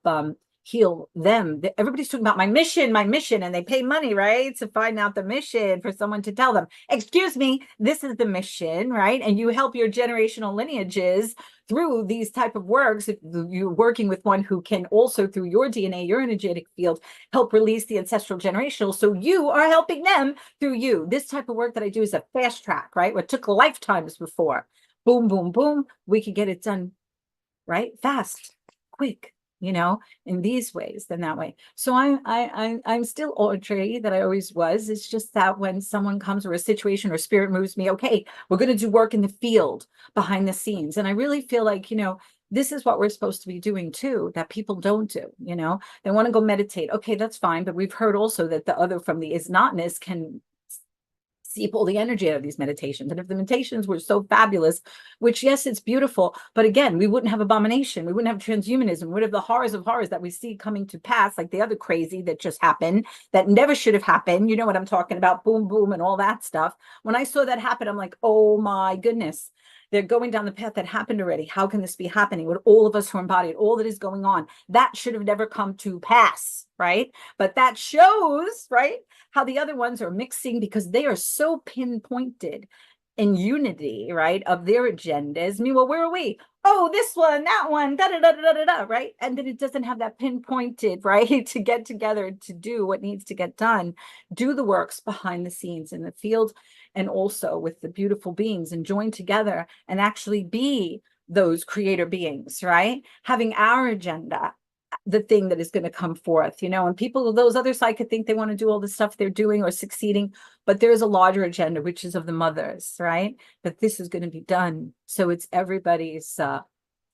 heal them. Everybody's talking about my mission, and they pay money, right, to find out the mission for someone to tell them, excuse me, this is the mission, right? And you help your generational lineages through these type of works. If you're working with one who can also, through your DNA, your energetic field, help release the ancestral generational, so you are helping them through you. This type of work that I do is a fast track, right? What took lifetimes before. Boom, boom, boom. We could get it done, right? Fast, quick, in these ways than that way. So I'm still Audrey that I always was. It's just that when someone comes, or a situation or spirit moves me, okay, we're going to do work in the field behind the scenes. And I really feel like, this is what we're supposed to be doing too, that people don't do, they want to go meditate. Okay, that's fine. But we've heard also that the other from the is notness can seep all the energy out of these meditations. And if the meditations were so fabulous, which yes, it's beautiful, but again, we wouldn't have abomination, we wouldn't have transhumanism, we would have the horrors of horrors that we see coming to pass, like the other crazy that just happened, that never should have happened. You know what I'm talking about, boom, boom, and all that stuff. When I saw that happen, I'm like, oh my goodness, they're going down the path that happened already. How can this be happening with all of us who are embodied, all that is going on? That should have never come to pass, right? But that shows, right, how the other ones are mixing, because they are so pinpointed in unity, right, of their agendas. Meanwhile, where are we? Oh, this one, that one, da da da da da da, right? And then it doesn't have that pinpointed, right, to get together to do what needs to get done, do the works behind the scenes in the field, and also with the beautiful beings, and join together and actually be those creator beings, right? Having our agenda, the thing that is going to come forth, and people, those other side could think they want to do all the stuff they're doing or succeeding, but there's a larger agenda, which is of the mothers, right? That this is going to be done. So it's everybody's,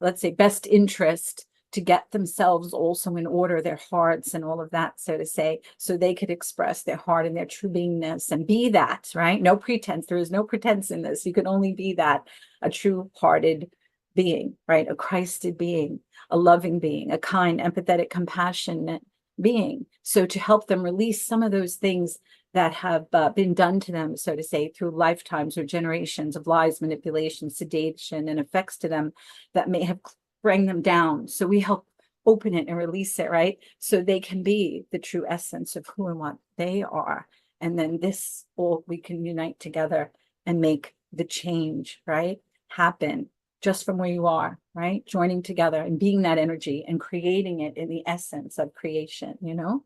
let's say, best interest to get themselves also in order, their hearts and all of that, so to say, so they could express their heart and their true beingness and be that, right? No pretense. There is no pretense in this. You can only be that, a true hearted being, right? A Christed being, a loving being, a kind, empathetic, compassionate being. So to help them release some of those things that have been done to them, so to say, through lifetimes or generations of lies, manipulation, sedation, and effects to them that may have bring them down. So we help open it and release it, right? So they can be the true essence of who and what they are, And then this all we can unite together and make the change, right? Happen just from where you are, right? Joining together and being that energy and creating it in the essence of creation, you know?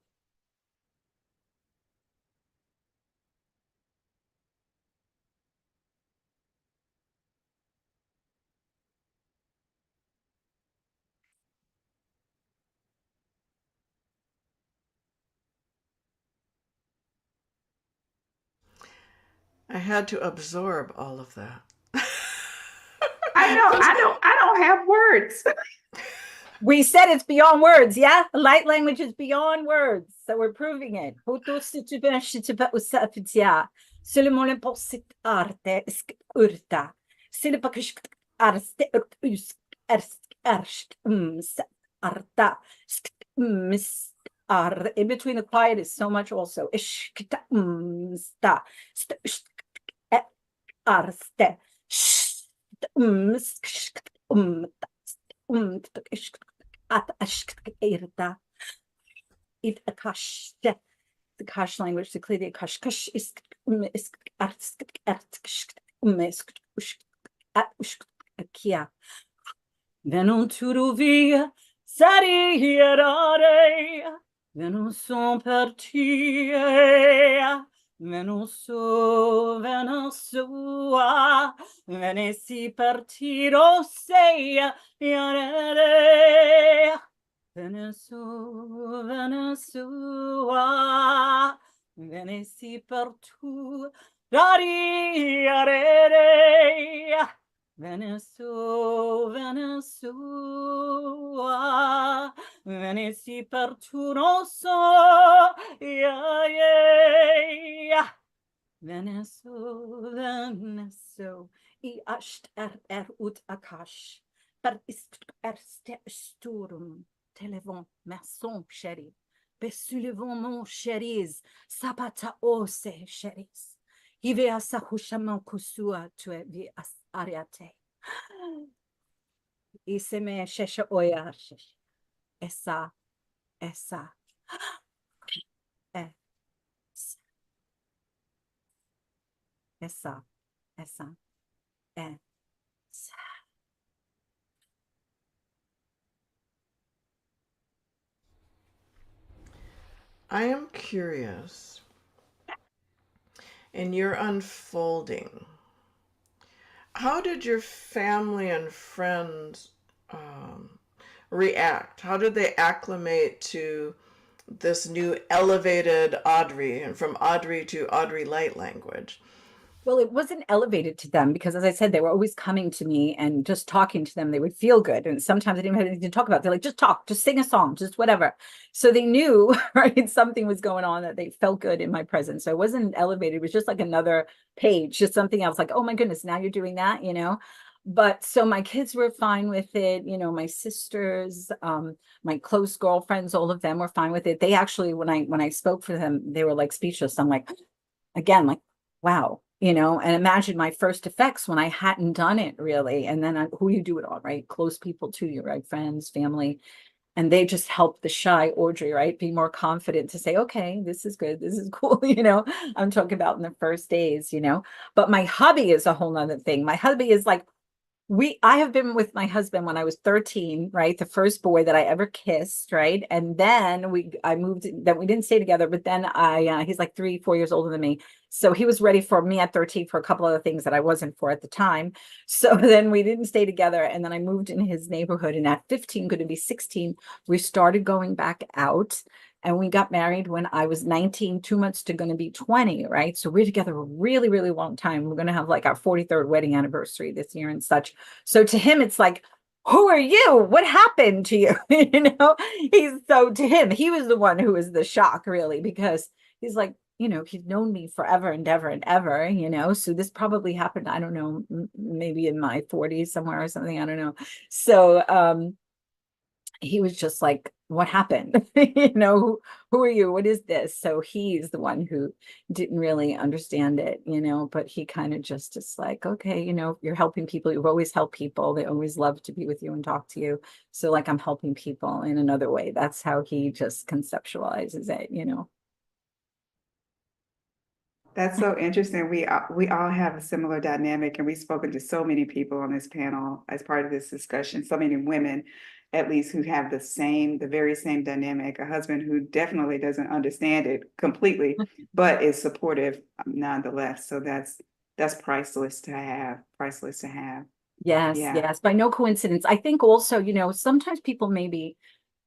I had to absorb all of that. I don't have words. We said it's beyond words, yeah? Light language is beyond words. So we're proving it. Seulement l'impossible arte urta. In between the quiet is so much also. The Kash language, the Klidi Kash is Kia. Venon turuvia, sarierare, venon son partie, venon sua, venesi partiro seia, yarere. Venezuela, Venesi per tu, Rariare, Venezuela, Venesi per tu, no so, yeah. Venezo, I asht ut akash, per ist sturm. Televon, maçon, chéri. Besulevon, mon chéris. Sapata ose, chéris. Ive asa hushaman kusua tue vi as ariate. Iseme shesha oya shesh. Esa. Esa. I am curious, in your unfolding, how did your family and friends react? How did they acclimate to this new elevated Audrey, and from Audrey to Audrey light language? Well, it wasn't elevated to them because, as I said, they were always coming to me and just talking to them. They would feel good. And sometimes I didn't have anything to talk about. They're like, just talk, just sing a song, just whatever. So they knew, right, something was going on, that they felt good in my presence. So it wasn't elevated. It was just like another page, just something else like, oh my goodness, now you're doing that, you know? But so my kids were fine with it. You know, my sisters, my close girlfriends, all of them were fine with it. They actually, when I spoke for them, they were like speechless. I'm like, again, like, wow, you know, and imagine my first effects when I hadn't done it really. And then who you do it on, right? Close people to you, right? Friends, family. And they just help the shy Audrey, right? Be more confident to say, okay, this is good. This is cool. You know, I'm talking about in the first days, you know, but my hubby is a whole nother thing. My hubby is like, I have been with my husband when I was 13, right? The first boy that I ever kissed, right? And then I moved, then we didn't stay together, but then he's like 3-4 years older than me. So he was ready for me at 13 for a couple other things that I wasn't for at the time. So then we didn't stay together. And then I moved in his neighborhood. And at 15, going to be 16, we started going back out. And we got married when I was 19, 2 months to going to be 20, right? So we're together a really, really long time. We're going to have like our 43rd wedding anniversary this year and such. So to him, it's like, who are you? What happened to you? You know, to him, he was the one who was the shock, really, because he's like, you know, he's known me forever and ever and ever, you know, so this probably happened, I don't know, maybe in my 40s somewhere or something, I don't know. So he was just like, what happened? You know, who are you? What is this? So he's the one who didn't really understand it, you know, but he kind of just is like, okay, you know, you're helping people. You've always helped people. They always love to be with you and talk to you. So like, I'm helping people in another way. That's how he just conceptualizes it, you know. That's so interesting. We all have a similar dynamic, and we've spoken to so many people on this panel as part of this discussion. So many women, at least, who have the very same dynamic. A husband who definitely doesn't understand it completely, but is supportive nonetheless. So that's priceless to have. Priceless to have. Yes, Yeah. yes, by no coincidence. I think also, sometimes people may be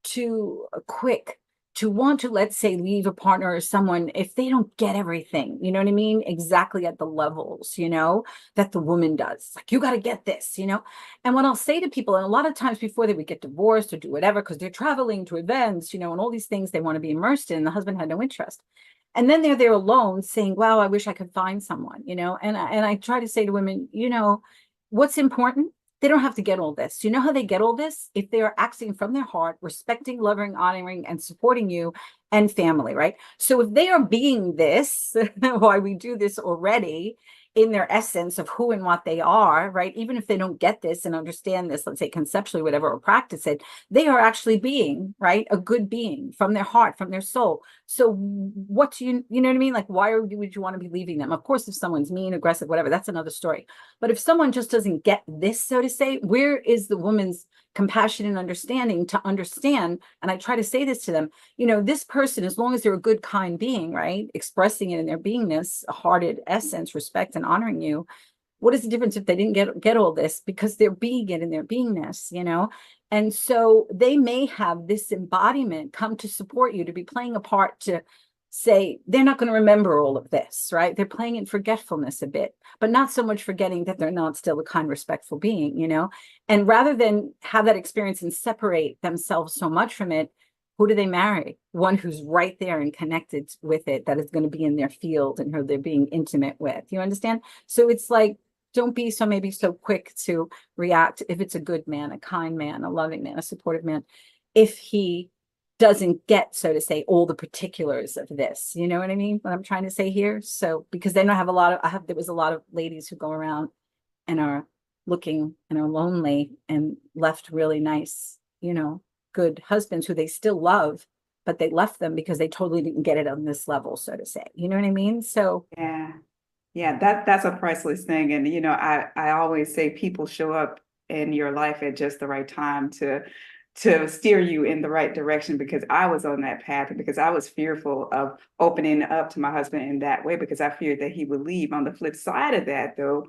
too quick to want to, let's say, leave a partner or someone if they don't get everything, you know what I mean? Exactly at the levels, that the woman does. Like, you got to get this. And what I'll say to people, and a lot of times before they would get divorced or do whatever, because they're traveling to events, and all these things they want to be immersed in, the husband had no interest. And then they're there alone saying, wow, I wish I could find someone, and I try to say to women, what's important? They don't have to get all this. You know how they get all this? If they are acting from their heart, respecting, loving, honoring, and supporting you and family, right? So if they are being this, why we do this already in their essence of who and what they are, right? Even if they don't get this and understand this, let's say conceptually, whatever, or practice it, they are actually being, right? A good being from their heart, from their soul. So what do you know what I mean? Like, why would you want to be leaving them? Of course, if someone's mean, aggressive, whatever, that's another story. But if someone just doesn't get this, so to say, where is the woman's compassion and understanding to understand? And I try to say this to them, this person, as long as they're a good, kind being, right? Expressing it in their beingness, a hearted essence, respect and honoring you. What is the difference if they didn't get all this? Because they're being it in their beingness, And so they may have this embodiment come to support you, to be playing a part, to say they're not going to remember all of this, right? They're playing in forgetfulness a bit, but not so much forgetting that they're not still a kind, respectful being, And rather than have that experience and separate themselves so much from it, who do they marry? One who's right there and connected with it, that is going to be in their field and who they're being intimate with. You understand? So it's like, don't be so quick to react if it's a good man, a kind man, a loving man, a supportive man, if he doesn't get, so to say, all the particulars of this. You know what I mean? What I'm trying to say here. So, because then there was a lot of ladies who go around and are looking and are lonely and left really nice, good husbands who they still love, but they left them because they totally didn't get it on this level, so to say. You know what I mean? So Yeah. Yeah, that's a priceless thing. And I always say people show up in your life at just the right time to steer you in the right direction, because I was on that path and because I was fearful of opening up to my husband in that way, because I feared that he would leave. On the flip side of that, though,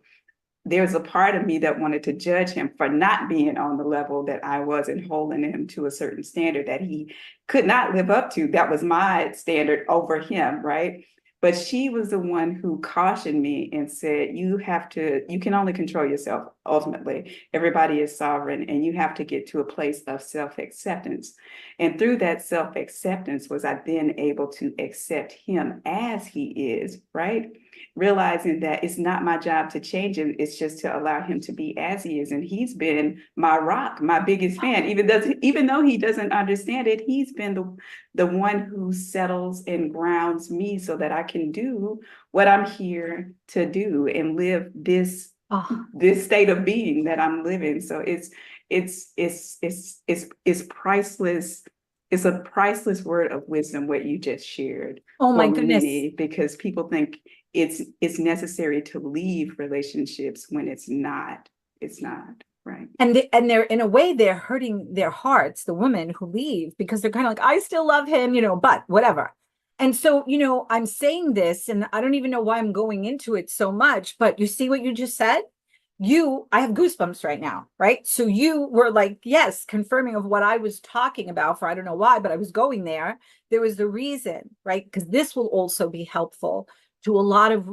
there's a part of me that wanted to judge him for not being on the level that I was and holding him to a certain standard that he could not live up to. That was my standard over him, right? But she was the one who cautioned me and said, you can only control yourself ultimately. Everybody is sovereign, and you have to get to a place of self-acceptance. And through that self-acceptance was I then able to accept him as he is, right? Realizing that it's not my job to change him. It's just to allow him to be as he is. And he's been my rock, my biggest fan. Even though he doesn't understand it, he's been the one who settles and grounds me so that I can do what I'm here to do and live this state of being that I'm living. So it's priceless. It's a priceless word of wisdom, what you just shared. oh my For goodness. many, because people think it's necessary to leave relationships when it's not. It's not, right? And they're, in a way, they're hurting their hearts, the women who leave, because they're kind of like, I still love him, but whatever. And so, I'm saying this, and I don't even know why I'm going into it so much, but you see what you just said? I have goosebumps right now, right? So you were like, yes, confirming of what I was talking about, for I don't know why, but I was going there. There was the reason, right? Because this will also be helpful to a lot of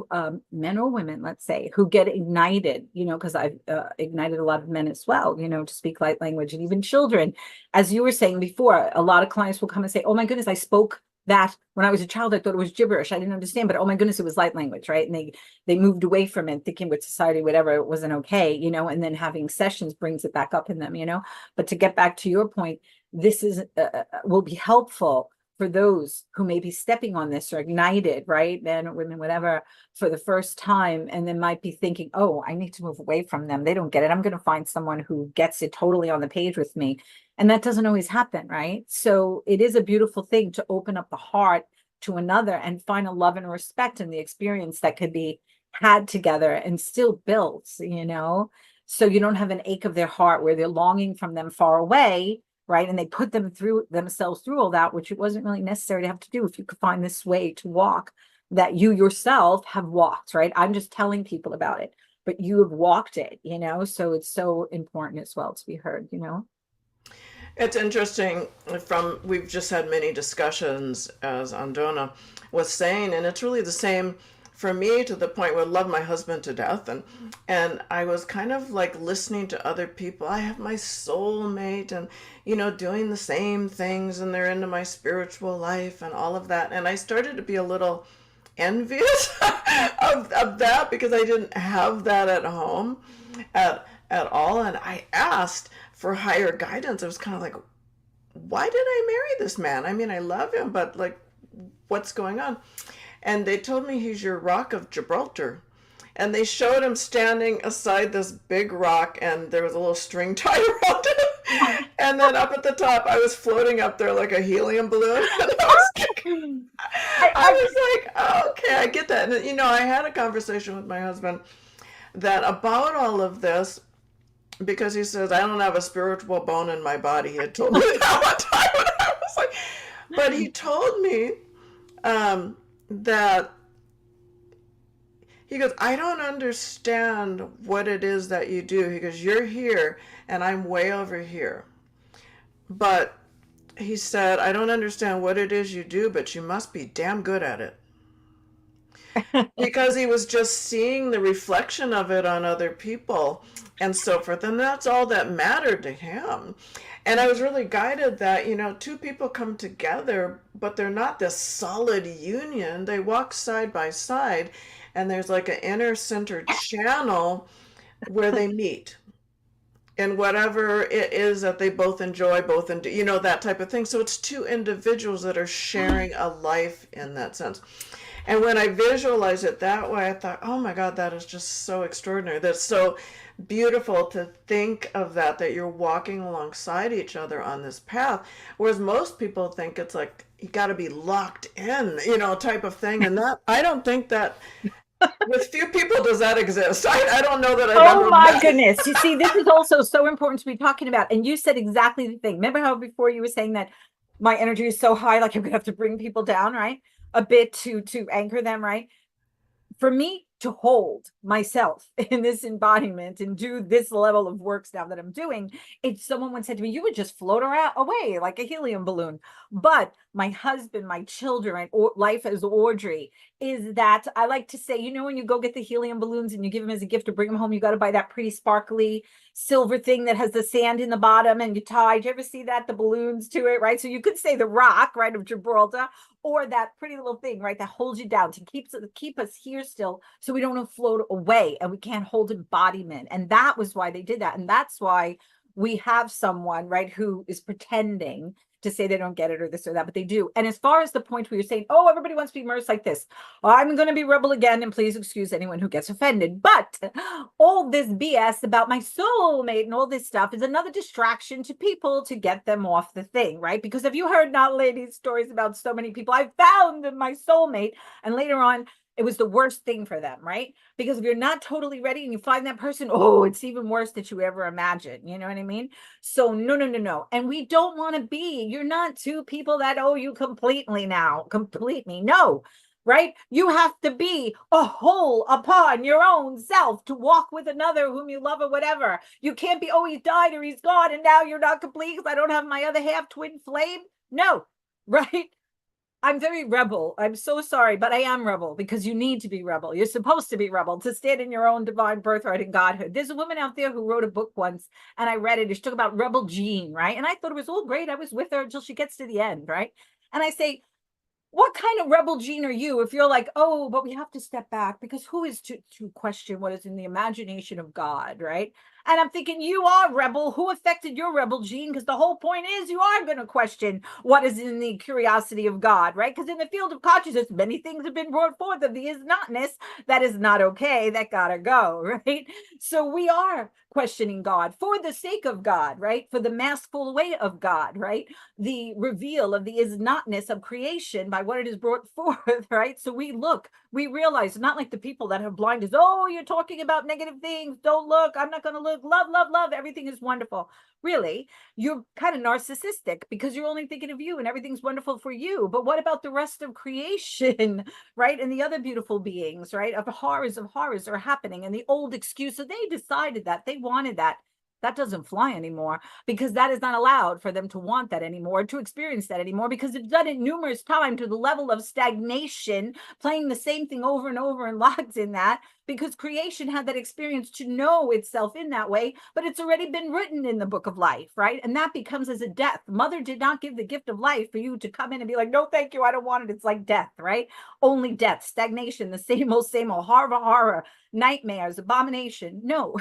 men or women, let's say, who get ignited, because I've ignited a lot of men as well, to speak light language, and even children. As you were saying before, a lot of clients will come and say, oh my goodness, I spoke that when I was a child. I thought it was gibberish. I didn't understand, but oh my goodness, it was light language, right? And they moved away from it, thinking with society, whatever, it wasn't okay, and then having sessions brings it back up in them, But to get back to your point, this is will be helpful for those who may be stepping on this or ignited, right? Men or women, whatever, for the first time, and then might be thinking, oh, I need to move away from them. They don't get it. I'm going to find someone who gets it totally on the page with me. And that doesn't always happen, right? So it is a beautiful thing to open up the heart to another and find a love and respect in the experience that could be had together and still built, so you don't have an ache of their heart where they're longing from them far away, right? And they put themselves through all that, which it wasn't really necessary to have to do if you could find this way to walk that you yourself have walked, right? I'm just telling people about it, but you have walked it, so it's so important as well to be heard. It's interesting we've just had many discussions, as Andona was saying, and it's really the same for me, to the point where I love my husband to death. And I was kind of like listening to other people. I have my soulmate and, doing the same things, and they're into my spiritual life and all of that. And I started to be a little envious of that, because I didn't have that at home at all. And I asked for higher guidance. I was kind of like, why did I marry this man? I mean, I love him, but like, what's going on? And they told me he's your rock of Gibraltar. And they showed him standing aside this big rock, and there was a little string tied around it. And then up at the top, I was floating up there like a helium balloon. And I was like, okay, I get that. And, I had a conversation with my husband that about all of this, because he says, I don't have a spiritual bone in my body. He had told me that one time. And I was like, but he told me that he goes, I don't understand what it is that you do. He goes, you're here and I'm way over here. But he said, I don't understand what it is you do, but you must be damn good at it. Because he was just seeing the reflection of it on other people and so forth. And that's all that mattered to him. And I was really guided that, two people come together, but they're not this solid union. They walk side by side, and there's like an inner center channel where they meet. And whatever it is that they both enjoy, that type of thing. So it's two individuals that are sharing a life in that sense. And when I visualize it that way, I thought, oh my God, that is just so extraordinary. That's so beautiful to think of that you're walking alongside each other on this path. Whereas most people think it's like, you got to be locked in, type of thing. And that, I don't think that with few people does that exist. I don't know that I've ever Oh my met. goodness. You see, this is also so important to be talking about. And you said exactly the thing. Remember how before you were saying that my energy is so high, like I'm gonna have to bring people down, right? A bit to anchor them, right? For me to hold myself in this embodiment and do this level of works now that I'm doing, it's someone once said to me, you would just float around away like a helium balloon. But my husband, my children, or life as Audrey, is that I like to say, when you go get the helium balloons and you give them as a gift to bring them home, you got to buy that pretty sparkly silver thing that has the sand in the bottom and you tie. Do you ever see that? The balloons to it, right? So you could say the rock, right, of Gibraltar, or that pretty little thing, right, that holds you down to keep us here still, so we don't float away and we can't hold embodiment. And that was why they did that. And that's why we have someone, right, who is pretending to say they don't get it or this or that, but they do. And as far as the point where you're saying, oh, everybody wants to be immersed like this, I'm going to be rebel again, and please excuse anyone who gets offended. But all this BS about my soulmate and all this stuff is another distraction to people to get them off the thing, right? Because have you heard not ladies stories about so many people I found my soulmate, and later on it was the worst thing for them, right? Because if you're not totally ready and you find that person, it's even worse than you ever imagined. You know what I mean? So no. And we don't want to you're not two people that owe you completely now. Completely. No, right? You have to be a whole upon your own self to walk with another whom you love or whatever. You can't be, he's died or he's gone and now you're not complete because I don't have my other half twin flame. No, right? I'm very rebel. I'm so sorry, but I am rebel because you need to be rebel. You're supposed to be rebel to stand in your own divine birthright and godhood. There's a woman out there who wrote a book once, and I read it. She talked about Rebel Jean, right? And I thought it was all great. I was with her until she gets to the end, right? And I say, what kind of Rebel Jean are you if you're like, but we have to step back because who is to question what is in the imagination of God, right? And I'm thinking, you are rebel. Who affected your rebel gene? Because the whole point is you are going to question what is in the curiosity of God, right? Because in the field of consciousness, many things have been brought forth of the is notness that is not okay, that gotta go, right? So we are questioning God for the sake of God, right? For the maskful way of God, right? The reveal of the is notness of creation by what it is brought forth, right? So we look, we realize, not like the people that have blinders. Oh, you're talking about negative things. Don't look. I'm not going to look. Love, love, love. Everything is wonderful. Really, you're kind of narcissistic because you're only thinking of you and everything's wonderful for you. But what about the rest of creation, right? And the other beautiful beings, right? Of horrors are happening. And the old excuse, so they decided that they wanted that. That doesn't fly anymore because that is not allowed for them to want that anymore, to experience that anymore, because they've done it numerous times to the level of stagnation, playing the same thing over and over and locked in that, because creation had that experience to know itself in that way, but it's already been written in the book of life, right? And that becomes as a death. Mother did not give the gift of life for you to come in and be like, no, thank you, I don't want it. It's like death, right? Only death, stagnation, the same old horror, nightmares, abomination. No,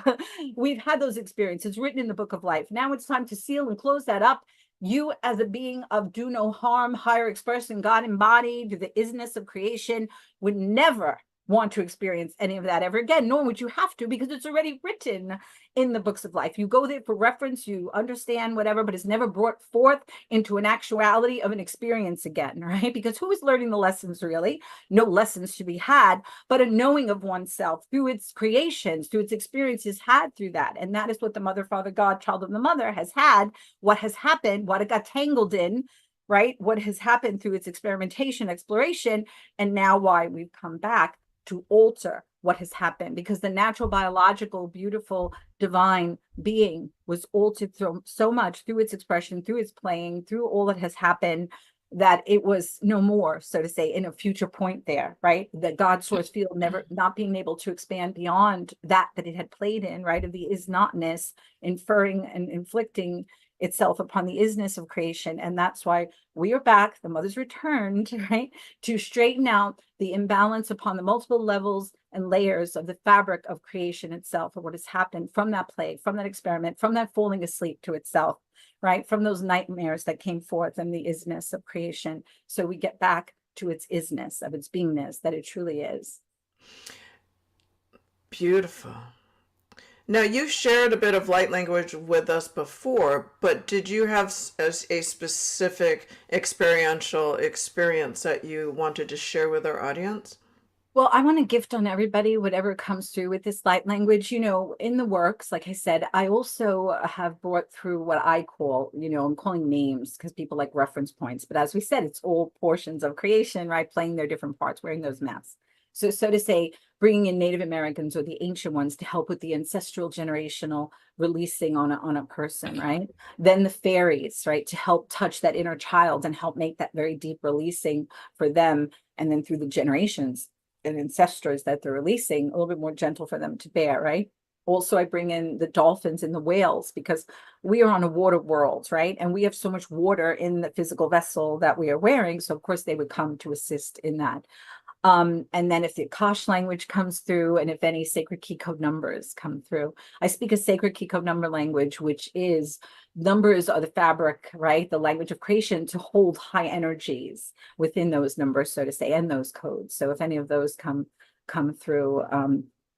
we've had those experiences written in the book of life. Now it's time to seal and close that up. You as a being of do no harm, higher expression, God embodied, the isness of creation, would never want to experience any of that ever again, nor would you have to, because it's already written in the books of life. You go there for reference, you understand whatever, but it's never brought forth into an actuality of an experience again, right? Because who is learning the lessons really? No lessons to be had, but a knowing of oneself through its creations, through its experiences had through that. And that is what the Mother, Father, God, Child of the Mother has had, what has happened, what it got tangled in, right? What has happened through its experimentation, exploration, and now why we've come back to alter what has happened, because the natural, biological, beautiful, divine being was altered so much through its expression, through its playing, through all that has happened, that it was no more, so to say, in a future point there, right? The God source field never not being able to expand beyond that it had played in, right? Of the is notness, inferring and inflicting itself upon the isness of creation. And that's why we are back, the mother's returned, right, to straighten out the imbalance upon the multiple levels and layers of the fabric of creation itself, of what has happened from that play, from that experiment, from that falling asleep to itself, right, from those nightmares that came forth and the isness of creation. So we get back to its isness, of its beingness, that it truly is. Beautiful. Now, you shared a bit of light language with us before, but did you have a specific experiential experience that you wanted to share with our audience? Well, I want to gift on everybody whatever comes through with this light language. You know, in the works, like I said, I also have brought through what I call, you know, I'm calling names because people like reference points. But as we said, it's all portions of creation, right? Playing their different parts, wearing those masks. So to say, bringing in Native Americans or the ancient ones to help with the ancestral generational releasing on a person, right? Then the fairies, right, to help touch that inner child and help make that very deep releasing for them. And then through the generations and ancestors that they're releasing, a little bit more gentle for them to bear, right? Also, I bring in the dolphins and the whales because we are on a water world, right? And we have so much water in the physical vessel that we are wearing. So of course they would come to assist in that. And then if the Akash language comes through, and if any sacred key code numbers come through, I speak a sacred key code number language, which is numbers are the fabric, right? The language of creation to hold high energies within those numbers, so to say, and those codes. So if any of those come through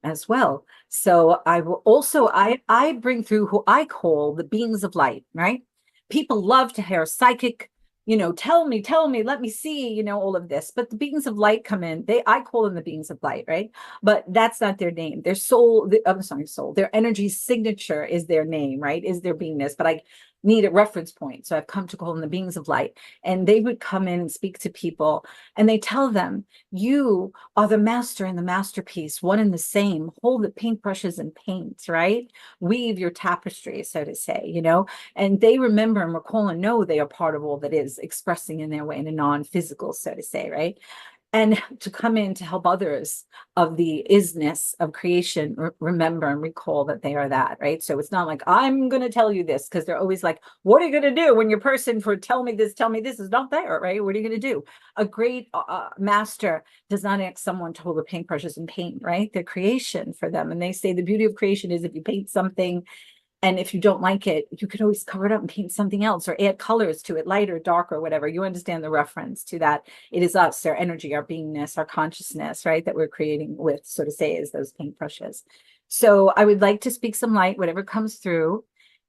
as well. So I will also, I bring through who I call the beings of light, right? People love to hear psychic, you know, tell me, let me see, you know, all of this. But the beings of light come in. I call them the beings of light, right? But that's not their name. Their soul, I'm sorry, soul, their energy signature is their name, right? Is their beingness. But I need a reference point. So I've come to call them the beings of light. And they would come in and speak to people and they tell them, you are the master and the masterpiece, one and the same. Hold the paintbrushes and paint, right? Weave your tapestry, so to say, you know, and they remember and recall and know they are part of all that is expressing in their way in a non-physical, so to say, right? and to come in to help others of the isness of creation remember and recall that they are that, right? So it's not like I'm going to tell you this, because they're always like, what are you going to do when your person for tell me this is not there, right? What are you going to do? A great master does not ask someone to hold the paintbrushes and paint, right? They're creation for them, and they say the beauty of creation is if you paint something, and if you don't like it, you could always cover it up and paint something else or add colors to it, lighter, darker, whatever. You understand the reference to that. It is us, our energy, our beingness, our consciousness, right? That we're creating with, so to say, is those paintbrushes. So I would like to speak some light, whatever comes through.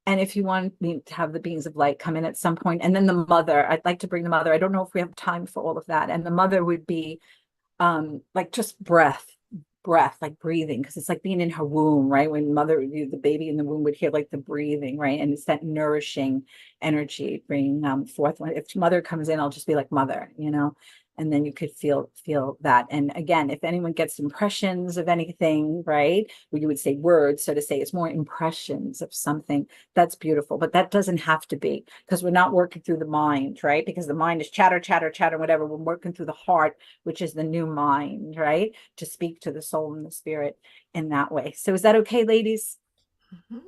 And if you want me to have the beings of light come in at some point, and then the mother, I'd like to bring the mother. I don't know if we have time for all of that. And the mother would be like just breath, like breathing, because it's like being in her womb, right? When the baby in the womb would hear like the breathing, right? And it's that nourishing energy bringing forth. If mother comes in, I'll just be like mother, and then you could feel that. And again, if anyone gets impressions of anything, right, where you would say words, so to say, it's more impressions of something. That's beautiful, but that doesn't have to be, because we're not working through the mind, right? Because the mind is chatter, chatter, chatter, whatever. We're working through the heart, which is the new mind, right? To speak to the soul and the spirit in that way. So is that okay, ladies? Mhm.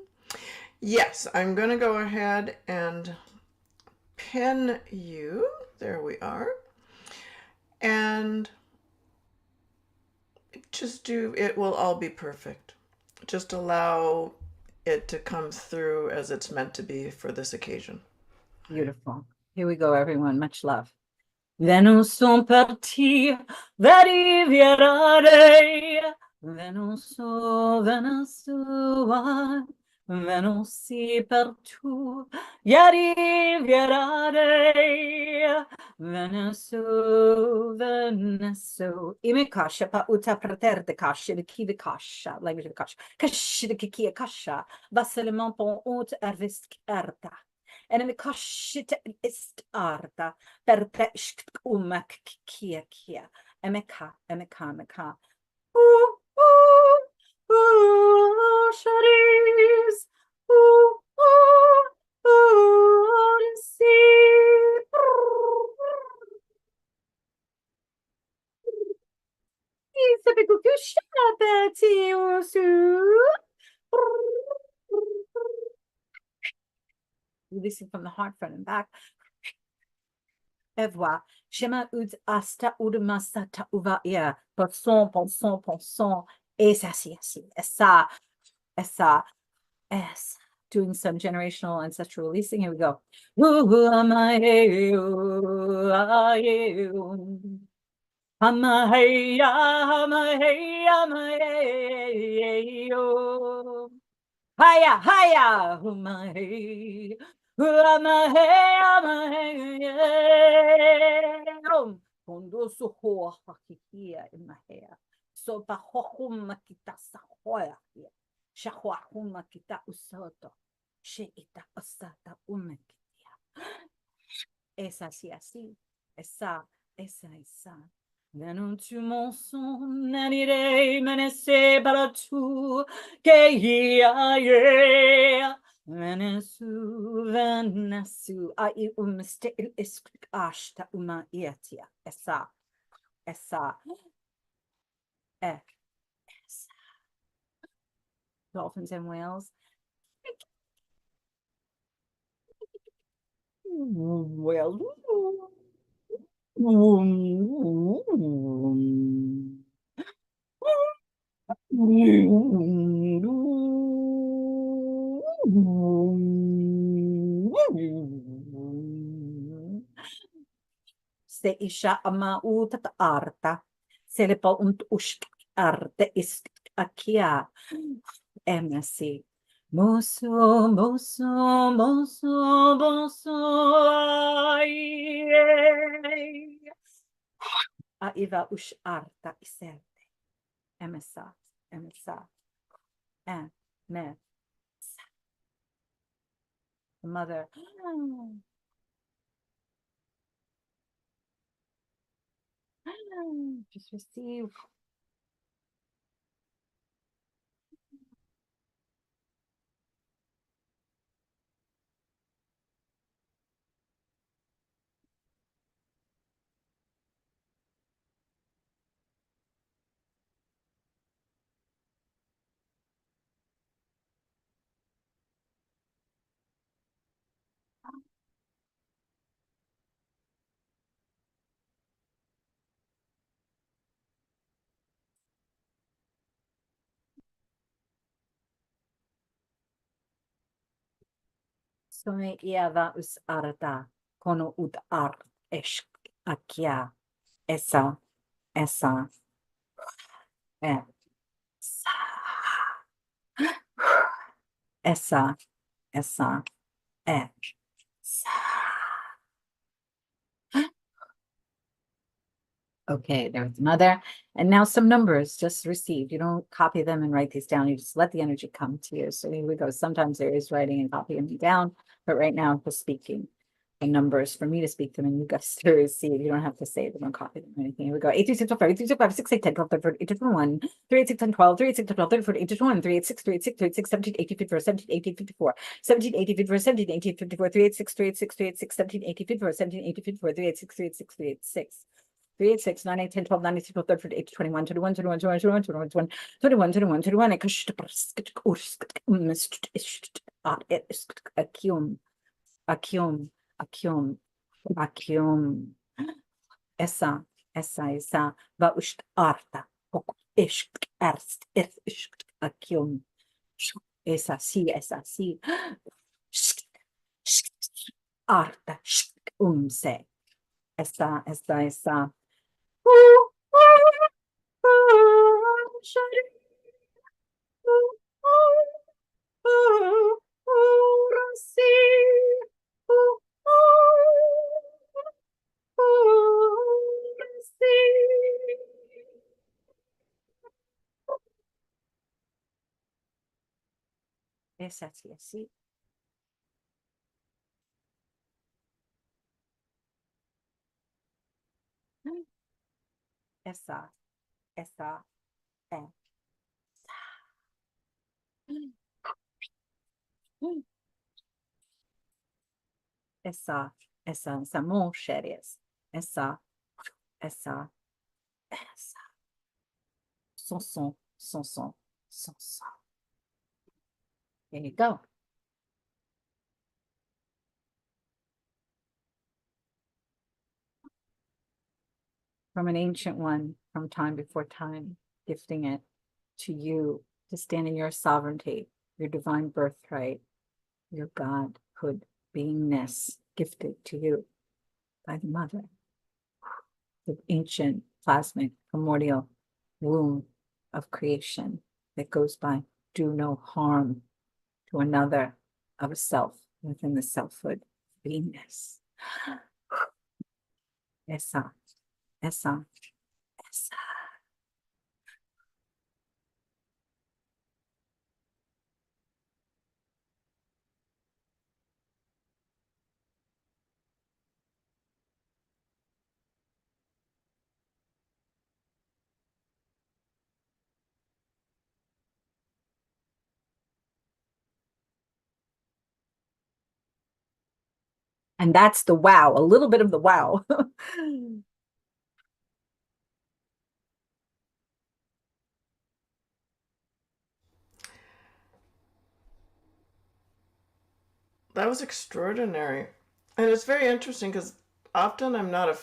Yes, I'm going to go ahead and pin you. There we are. And it will all be perfect. Just allow it to come through as it's meant to be for this occasion. Beautiful. Here we go, everyone. Much love. Venus sont partis, vedi vierare, Venus va, Venus si per tu, ieri vierare, Venus, ime kasha pa uta prater de kasha, de ki de kasha, language of kasha, kash de kiki kasha, vassellement pon ut ervisk erta. En mi kashita ist arta per te umak kia kia emeka sharis releasing from the heart, front and back. Evoa, Shema ud asta ud masata uva ia, pensons, assi, essa, es. Doing some generational ancestral releasing. Here we go. Haya, haya, humai, Kondo so ho hakikia in my hair. So pa hohum makita sa hoya here. Shahwahum makita usoto. She ita osata umekitia. Esa si así. Esa. Venom tu mon son, nanire menese para tu, que ye. Venesu, ai umste ashta uma ietia. Esa. Esa. Dolphins and whales. Well. Se isha ama utata arta, se le pa unt usk arte is akia emnasi. Moso, aiva ush arta iserte. MSA, and me. The mother. Just receive. Soy iava us arda, kono ut ar esh akia, esa, esa, e, sa, esa, esa, e, sa. Okay, there's another. And now some numbers just received. You don't copy them and write these down. You just let the energy come to you. So here we go. Sometimes there is writing and copying them down, but right now for speaking the numbers for me to speak them and you guys to receive. You don't have to say them or copy them or anything. Here we go. 8, 3, 6, 5, 8, 3, 6, 5, 6, 8, 10, 12, 13, 14, 1, 3, 8, 6, 10, 12, 3, 8, 6, 10, 12, 13, 14, 18, 21, 3, 8, 6, 3, 8, 6, 3, 8, 6, 17, 18, 54, 17, 18, 54, 17, 18, 54, 17, 18, 54, 3, 8, 6, 3, 8, 6, 3, 8, 6, 17, 18, 54, 17, 18, 54, 3, 8, 6, 3, 8, 6, 3, 8, 6. 3, 8, 6, 9, 8, 10, 12, 9, 8, 12, 13, 8, 21, 21, 21, 21, 21, 21, 21, 21, 21, Akium, Akium, Akium, Akium, Esa, Esa, Bausht Arta, Ish, Erst, Ish, Akium, Esa, Si, Arta, Se, Esa. Es así, así. Esa, eh. Esa, mon chéries. Esa. Son. There you go. From an ancient one, from time before time, gifting it to you to stand in your sovereignty, your divine birthright, your Godhood beingness gifted to you by the mother, the ancient plasmic primordial womb of creation that goes by do no harm to another of a self within the selfhood beingness. Esa. And that's the wow, a little bit of the wow. That was extraordinary. And it's very interesting because often I'm not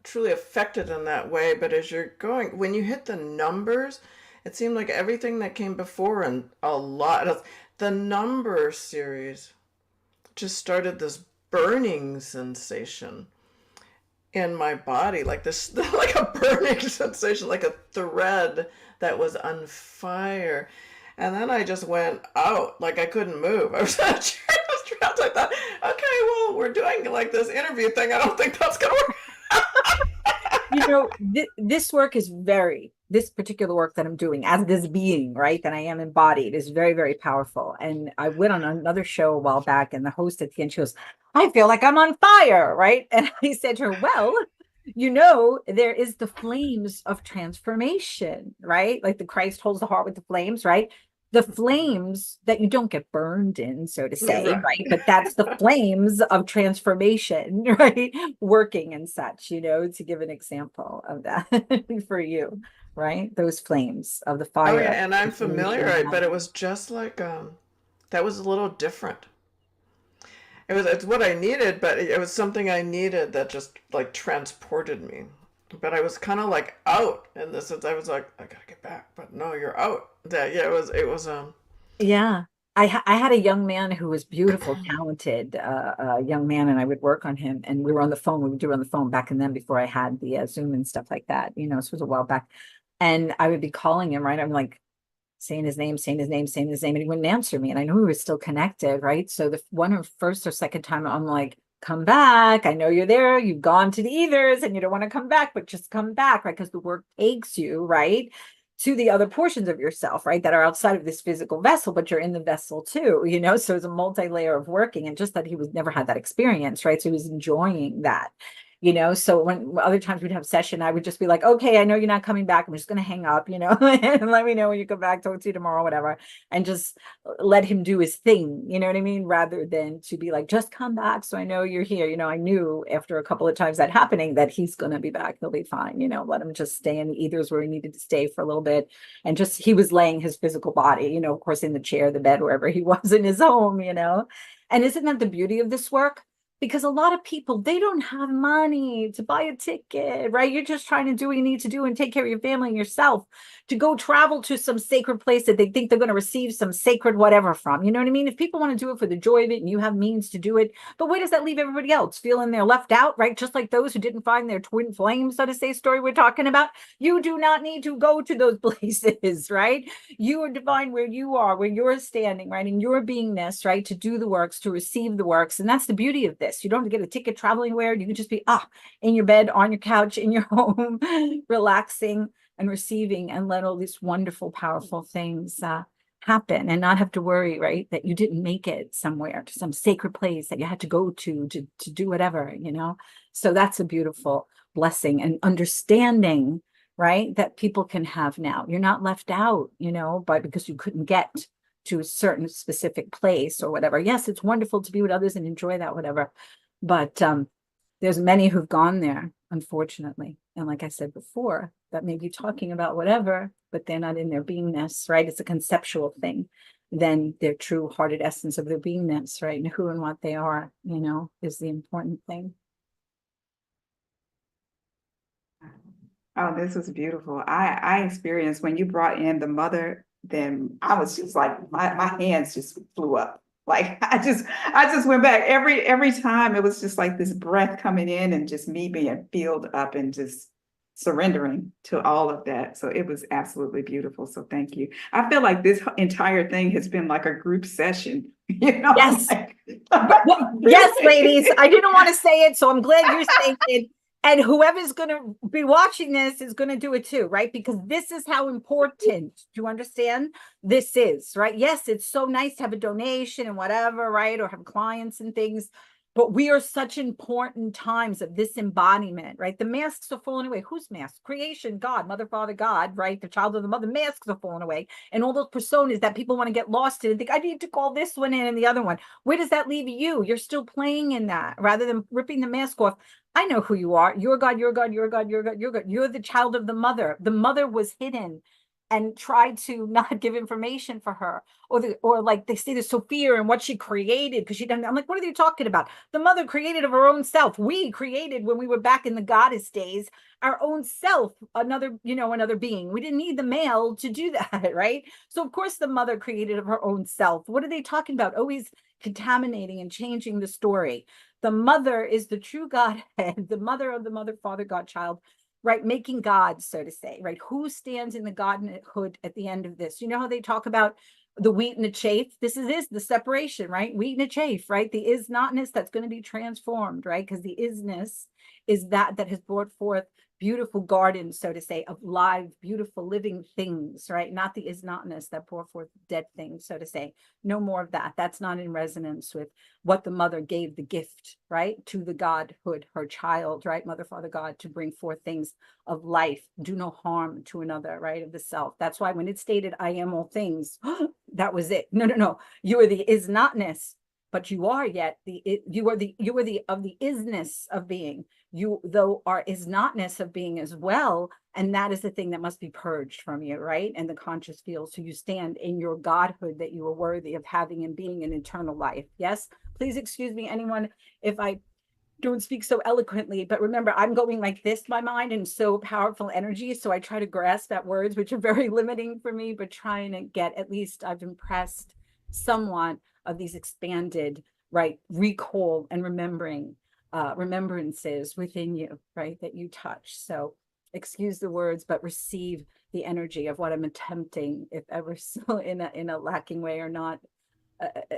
truly affected in that way, but as you're going, when you hit the numbers, it seemed like everything that came before and a lot of the number series just started this burning sensation in my body, like this, like a burning sensation, like a thread that was on fire. And then I just went out, like I couldn't move. I was trapped. I thought, okay, well, we're doing like this interview thing. I don't think that's gonna work. This work is this particular work that I'm doing as this being, right, that I am embodied is very, very powerful. And I went on another show a while back and the host at the end, she goes, I feel like I'm on fire, right? And I said to her, well, there is the flames of transformation, right? Like the Christ holds the heart with the flames, right? The flames that you don't get burned in, so to say, right? But that's the flames of transformation, right? Working and such, to give an example of that for you, right? Those flames of the fire. Oh yeah, and I'm familiar, but it was just like that was a little different. It's what I needed, but it was something I needed that just like transported me. But I was kind of like out in this sense. I was like, I gotta get back, but no, you're out. Yeah, it was Yeah. I had a young man who was beautiful, talented, young man, and I would work on him. And we were on the phone. We would do it on the phone back and then before I had the Zoom and stuff like that. This was a while back. And I would be calling him, right? I'm like saying his name, saying his name, saying his name, and he wouldn't answer me. And I knew we were still connected, right? So the one or first or second time, I'm like, come back. I know you're there. You've gone to the ethers and you don't want to come back, but just come back, right? Because the work takes you, right, to the other portions of yourself, right, that are outside of this physical vessel, but you're in the vessel too, so it's a multi-layer of working. And just that he was never had that experience, right, so he was enjoying that. So when other times we'd have session, I would just be like, okay, I know you're not coming back, I'm just going to hang up, and let me know when you come back, talk to you tomorrow, whatever, and just let him do his thing, you know what I mean, rather than to be like, just come back so I know you're here. I knew after a couple of times that happening that he's going to be back, he'll be fine, let him just stay in the ethers where he needed to stay for a little bit. And just he was laying his physical body, of course, in the chair, the bed, wherever he was in his home. And isn't that the beauty of this work? Because a lot of people, they don't have money to buy a ticket, right? You're just trying to do what you need to do and take care of your family and yourself, to go travel to some sacred place that they think they're going to receive some sacred whatever from. You know what I mean? If people want to do it for the joy of it and you have means to do it, but where does that leave everybody else? Feeling they're left out, right? Just like those who didn't find their twin flame, so to say, story we're talking about. You do not need to go to those places, right? You are divine where you are, where you're standing, right? In your beingness, right? To do the works, to receive the works. And that's the beauty of this. You don't have to get a ticket traveling anywhere. You can just be in your bed, on your couch, in your home, relaxing and receiving, and let all these wonderful, powerful things happen, and not have to worry, right, that you didn't make it somewhere to some sacred place that you had to go to do whatever, So that's a beautiful blessing and understanding, right, that people can have now. You're not left out, because you couldn't get to a certain specific place or whatever. Yes, it's wonderful to be with others and enjoy that, whatever. But there's many who've gone there, unfortunately. And like I said before, that may be talking about whatever, but they're not in their beingness, right? It's a conceptual thing than their true hearted essence of their beingness, right? And who and what they are, is the important thing. Oh, this was beautiful. I experienced when you brought in the mother, then I was just like, my hands just flew up. Like I just went back every time. It was just like this breath coming in and just me being filled up and just surrendering to all of that. So it was absolutely beautiful. So thank you. I feel like this entire thing has been like a group session, Yes. like, yes, ladies. I didn't want to say it, so I'm glad you're saying it. And whoever's going to be watching this is going to do it too, right? Because this is how important, do you understand? This is, right? Yes, it's so nice to have a donation and whatever, right? Or have clients and things. But we are such important times of this embodiment, right? The masks are falling away. Whose mask? Creation, God, Mother, Father, God, right? The child of the mother, masks are falling away. And all those personas that people want to get lost in and think, I need to call this one in and the other one. Where does that leave you? You're still playing in that rather than ripping the mask off. I know who you are. You're God, you're God, you're God, you're God, you're God. You're the child of the mother. The mother was hidden and tried to not give information for her. Or like they say the Sophia and what she created because she done. I'm like, what are you talking about? The mother created of her own self. We created when we were back in the goddess days, our own self, another being. We didn't need the male to do that, right? So of course the mother created of her own self. What are they talking about? Always contaminating and changing the story. The mother is the true Godhead, the mother of the mother, father, God, child, right? Making God, so to say, right? Who stands in the Godhood at the end of this? You know how they talk about the wheat and the chaff? This is the separation, right? Wheat and the chaff, right? The is notness that's going to be transformed, right? Because the isness is that has brought forth beautiful gardens, so to say, of live, beautiful living things, right? Not the is notness that brought forth dead things, so to say. No more of that. That's not in resonance with what the mother gave the gift, right? To the Godhood, her child, right? Mother, Father, God, to bring forth things of life, do no harm to another, right? Of the self. That's why when it stated, I am all things, that was it. No. You are the is notness, but you are yet you are the of the isness of being. You though are is notness of being as well. And that is the thing that must be purged from you, right? And the conscious field. So you stand in your Godhood that you are worthy of having and being an eternal life. Yes. Please excuse me, anyone, if I don't speak so eloquently, but remember, I'm going like this, my mind, and so powerful energy. So I try to grasp at words, which are very limiting for me, but trying to get, at least I've impressed somewhat of these expanded, right, recall and remembrances within you, right, that you touch. So excuse the words, but receive the energy of what I'm attempting, if ever so in a lacking way or not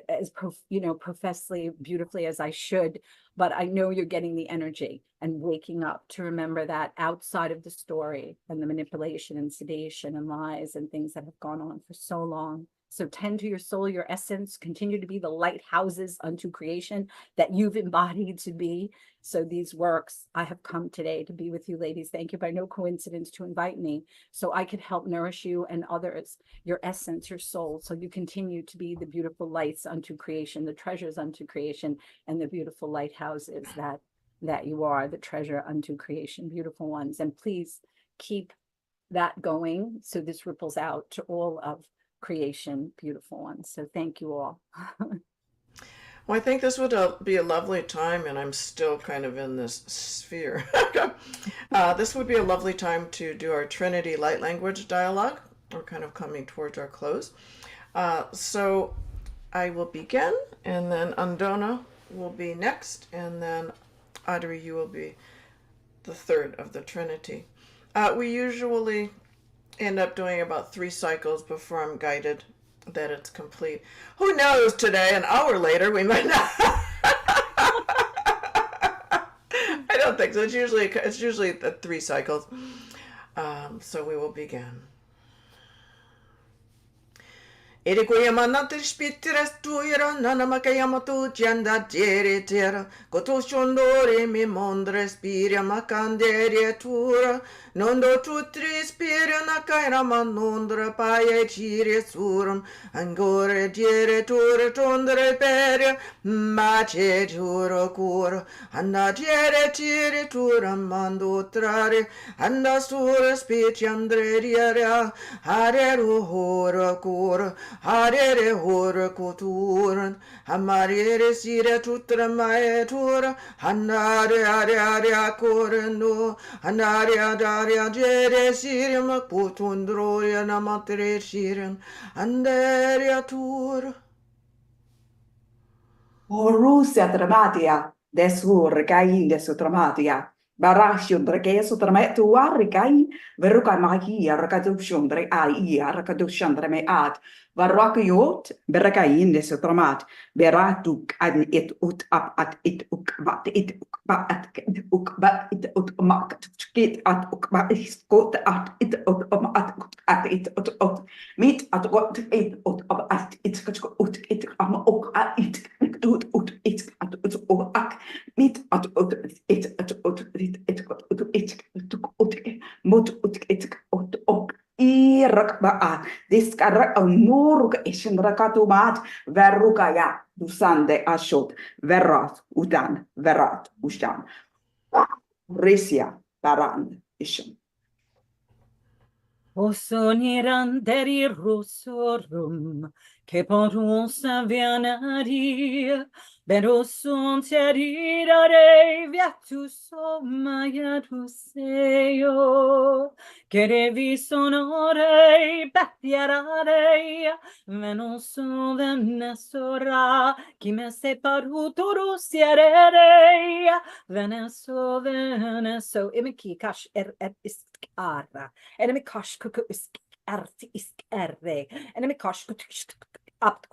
as professly beautifully as I should, but I know you're getting the energy and waking up to remember that outside of the story and the manipulation and sedation and lies and things that have gone on for so long. So tend to your soul, your essence, continue to be the lighthouses unto creation that you've embodied to be. So these works, I have come today to be with you, ladies. Thank you by no coincidence to invite me so I could help nourish you and others, your essence, your soul, so you continue to be the beautiful lights unto creation, the treasures unto creation, and the beautiful lighthouses that you are, the treasure unto creation, beautiful ones. And please keep that going so this ripples out to all of creation, beautiful ones. So thank you all. Well, I think this would be a lovely time, and I'm still kind of in this sphere. This would be a lovely time to do our Trinity Light Language dialogue. We're kind of coming towards our close. So I will begin, and then Andona will be next, and then Audrey, you will be the third of the Trinity. We usually end up doing about 3 cycles before I'm guided that it's complete. Who knows, today, an hour later, we might not. I don't think so. It's usually 3 cycles. So we will begin. Erikoyamanate spitras tuira nanamakayamatu janda jere tera gotoshondore mi mondre spiria macanderia tura nondo tutri spiria nakaira manondra paia cire surum angore jere tura tondre peria mace turo cura anda jere tire tura mando trare anda sura spici andreria hareru hora cura Harere hora koturen, hamarere sire tutra maetura, hanare are akorendo, hanare adare jere sire makputundroya namatre siren, andere atur. Orussia dramatia, desur cain desu dramatia. Barashun drake su drametu arrikai, veruca magia racadusciundre aia racadusciandre me ad. Varraciot, bercain desu dramat, beratuk ad it ut up at it uk bat it uk bat uk bat it ut mak skit at uk bat skot at it ut at it ut meet at what it ut at it ut it ok at it ut it at ut ak meet at ut it at ut it ut mut ut it ut ok Irakba, this karak muruk ishinrakatumat, verukaya, dusande ashot, verat, udan, verat, ushan, risia, baran, ishin. Osoniranderi rosorum, che porusa vianari, berosun terirare viatus omayatuseo, che revi sonore battiarare, venoso venesora, chi me separuto rusiarere, veneso, imiki kash iskara. Enemy kosh kuku isk arti isk erre. Enemy kosh up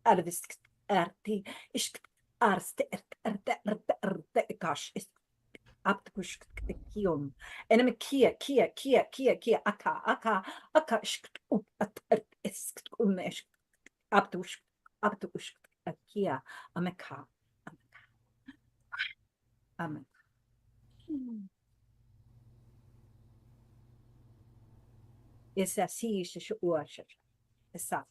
out of this arti isk arste erte kosh isk up to push kium. Enemy kia aka isk at isk isk up to kia ameka amen. Essa si şu uğraşır. Essa.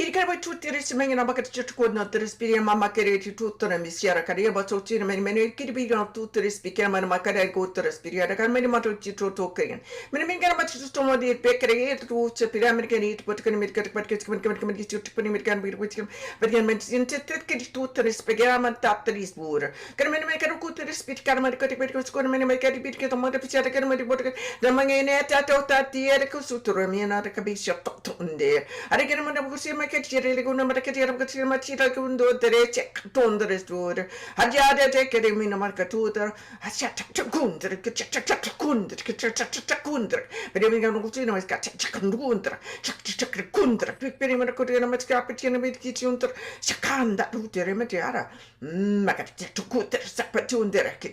Pirikara voi tutti risimengina bakati chutkuodna trispiria mama kereti tuttore misiera karia batocina meni kiribina tutti rispikera mana makare gotta respiria kan meni mato chitro token meni mengana machi stomo di pekere tu chepira amerikani but kan mit kat chutpani mit kan bir wichim but kan men sintet kedi tutti rispikera man tatris bur kan meni kan kutti rispikera man kat skor meni kedi bit kat mo de pichara kan meni bot kan mangene tato tatiere kusutro mina de kabisha totunde are kan man busi ma ket jere guna ma ket jere ket ma chira kundo dere check tondre stur hajade te kedi mina marka tuter hacha kundre check kundre check kundre pero mi ganu kutina ma check kundre check kundre per mi ko dere ma ska petina mit kitunter sakanda tutere ma tiara ma ket check kundre sapatundre che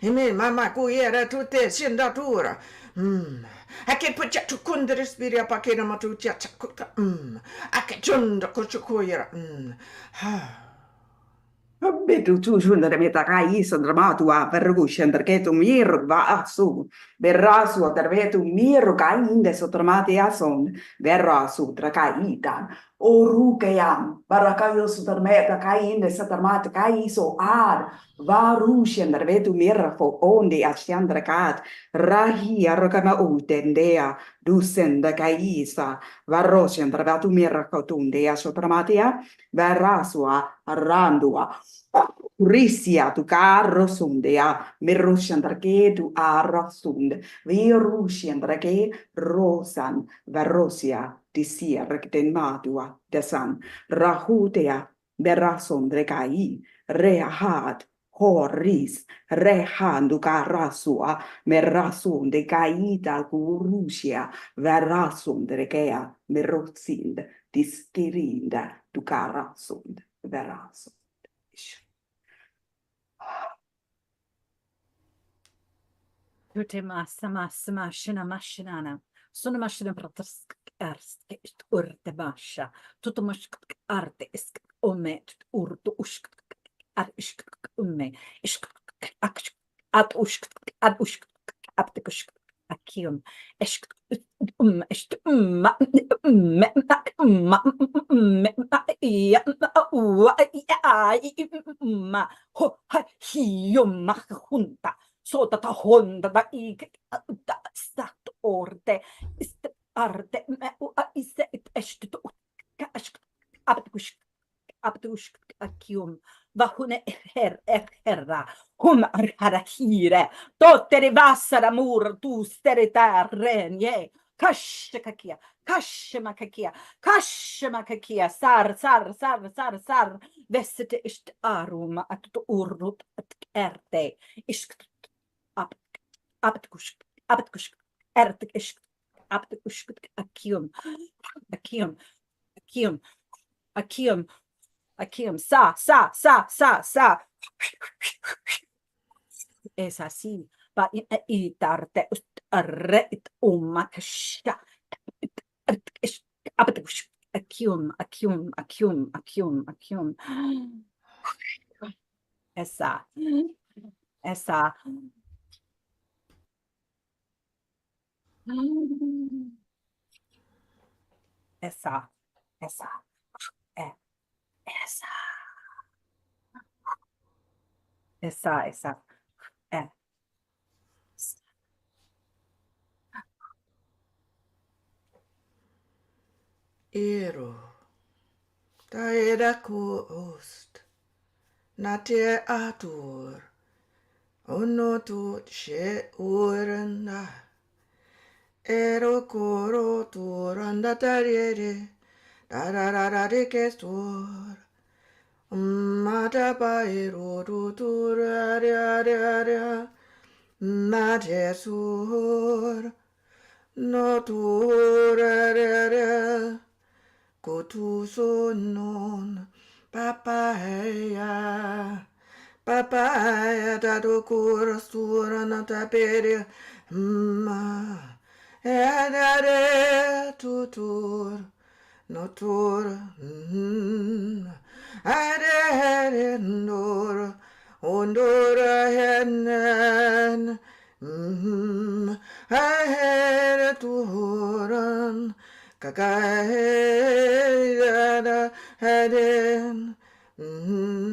e me mamma qui era tutte scendatura a che poi c'è tu kunde respira pa che ma tu c'è a che giundo cosa coira Betu tu shundere meta kai sandrama tua vergu scendere che tu mir va su verrà su attraverso mir kai inde sotramate a son verrà su tra kai dan o rukayam barakayo sutarmeta kai inde satarmate kai so ar va ru scendere vetu mir fo onde a scendere kat rahi arkama utendea dusenda kai isa varro scendere vetu mir ko tunde a sotramate a verrà su arrandua Risia tu carro sundea, mi rusciandra che tu arra sund, vi rusciandra che rosan, varrosia, di sier den madua, desan, rahutea, berasondre kai, reahad, horris, rehandu carasua, merasunde caida gurusia, verasondre kea, merosind, diskirinda, tu carasund, verasund. Tutte mashinana. Sono mashina pratisk erst urte basha. Tutto mashk arte isk omet urdu ushk at ishk umme ishk at ushk aptikushk akium ishk ishk junta. Så ta honda da i stat orte ist arte iste est abdush akium va hune herra hum arhire totte vassara mur tu sterita renje kash makakia sar vesete ist arum at urut at erte ist abtkush ertkish abtkush akium sa es así va itarte ret umakasha abtkush akium esa esa ero da era ko ost na te atur ono tu she urna ero koro turanda tariere dararare ke stor mata bairo turare mate sur no turare Kotu sonon papaya dado kurasura na tapere edare tutur notur adere nor ondora hennen ahere turan Kakaeda Hedin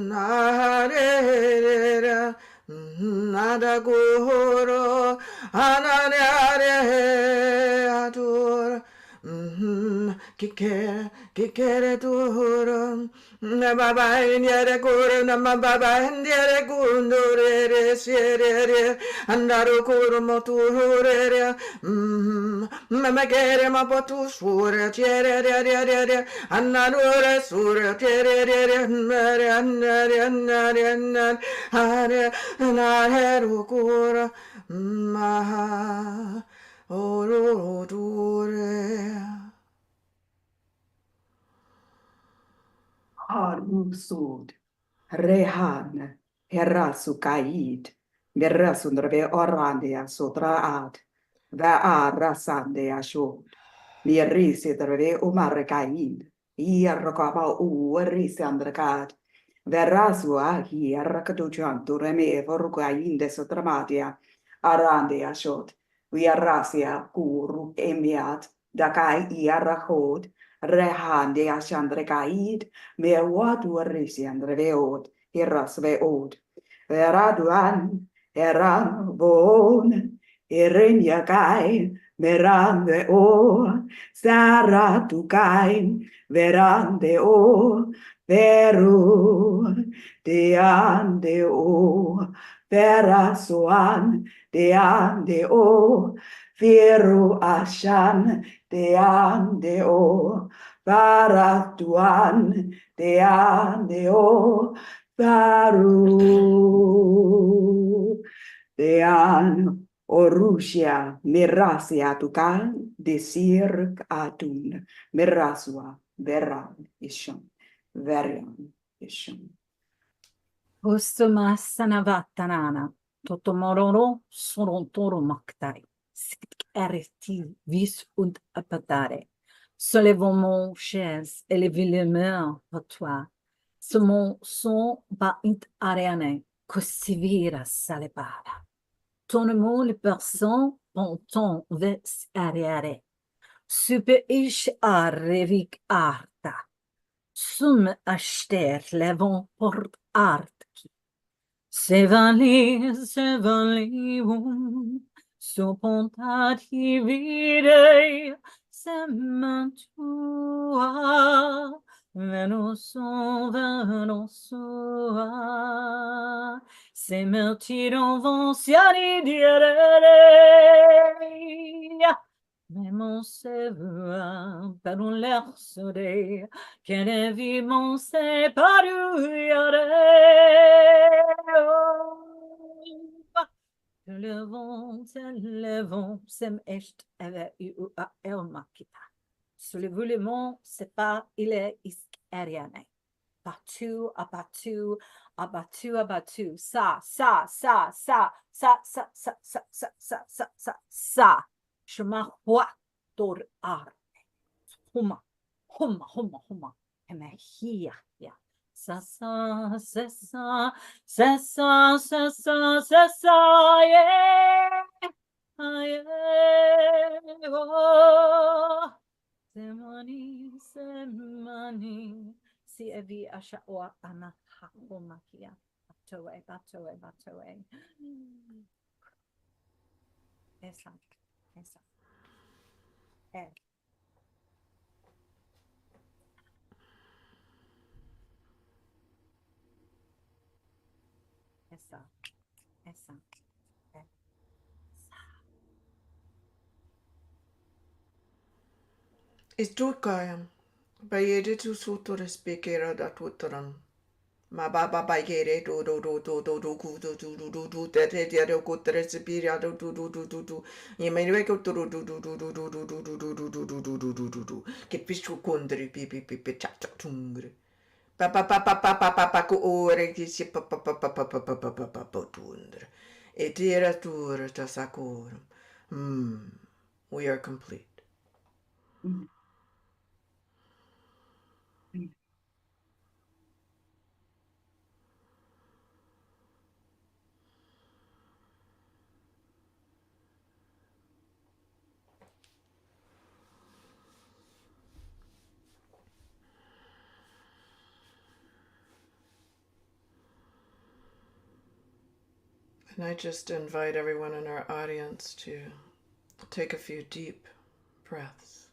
Narera Nadaguro Ananiare Adur Kikere Durum Baba Indiere Guru Nama Baba Indiere Gundure Sierere Andaru Kuru Moturere Mamagere Mapotu Sura Tiere Anadure Sura Tiere Naheru Kura Maha Orudure. Harmusud, Rehan, Herasukaid, Merasundrave Orandia Sotraad, Vaa Rasandea Shod, Mirisidrave Umarakaid, Ierkaba Urisandrakad, Verasua, Hierakaduchan, Tureme, Vorukain de Sotramatia, Arandea Shod, Viarasia, Kuru, Emiat, Dakai Iarahod, Rehan de Ashandrekaid, Merwadu Risiandreveod, Hirasveod, Veraduan, Eran Bon, Ireniakai, Merande O, Saratukai, Verande O, Veru, Deande O, Verasuan, Deande O, Veru Ashan, Deande O, Baratuan, Deandeo, Baru, Dean, Orusia, Mirasia, Tukan, Desir Atun, Mirasua, Veran, Isham, Verian, Isham. Hussumassanavatanana, Totomororo, Sorontoro Maktai, Erti, Vis und Apatare. Soulevons mon chaise, élevez les mains pour toi. Ce mon son va int ariane, cosivira salebara. Tonemo le person, ponton ves ariare. Super ish arrevik arta. Sum aster levon port artki. Sevali, sopontati virei, semantua, venosua, semeltiron vonsiani direi. Mais mon sevra, per un lersore, che ne vivons separare. Te levons, sem echt eve u a elmakita. Soulevez le mont, c'est pas, il est iskeriane. Batu, abatu, abatu, abatu. Sa. Shema hua dor ar. Huma. Emehia. Sa, yeah. Semani. Si evi asha oa ana hakomakia. Batoe. Esa. Esa. Istukayan. Bayede tu sutur speakera da tutoran. Ma baba bagere do ku do te te ko tre spiria do ye me ve ko do che piscu condri pi chat tungre pa ko ore che si pa tundre e tira tur ta sakorum. We are complete. And I just invite everyone in our audience to take a few deep breaths.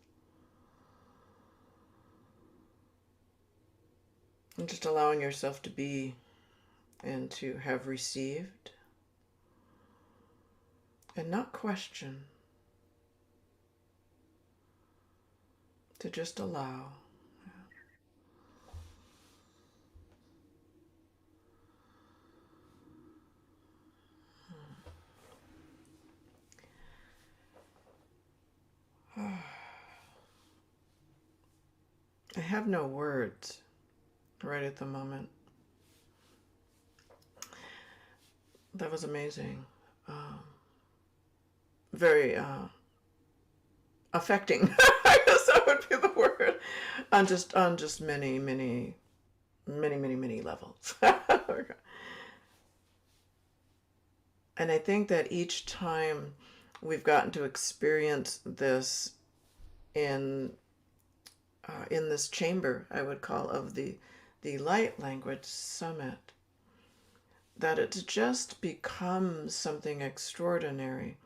And just allowing yourself to be and to have received and not question, to just allow. I have no words right at the moment. That was amazing. Very affecting. I guess that would be the word. On just many levels. And I think that each time we've gotten to experience this in this chamber, I would call, of the Light Language Summit, that it's just become something extraordinary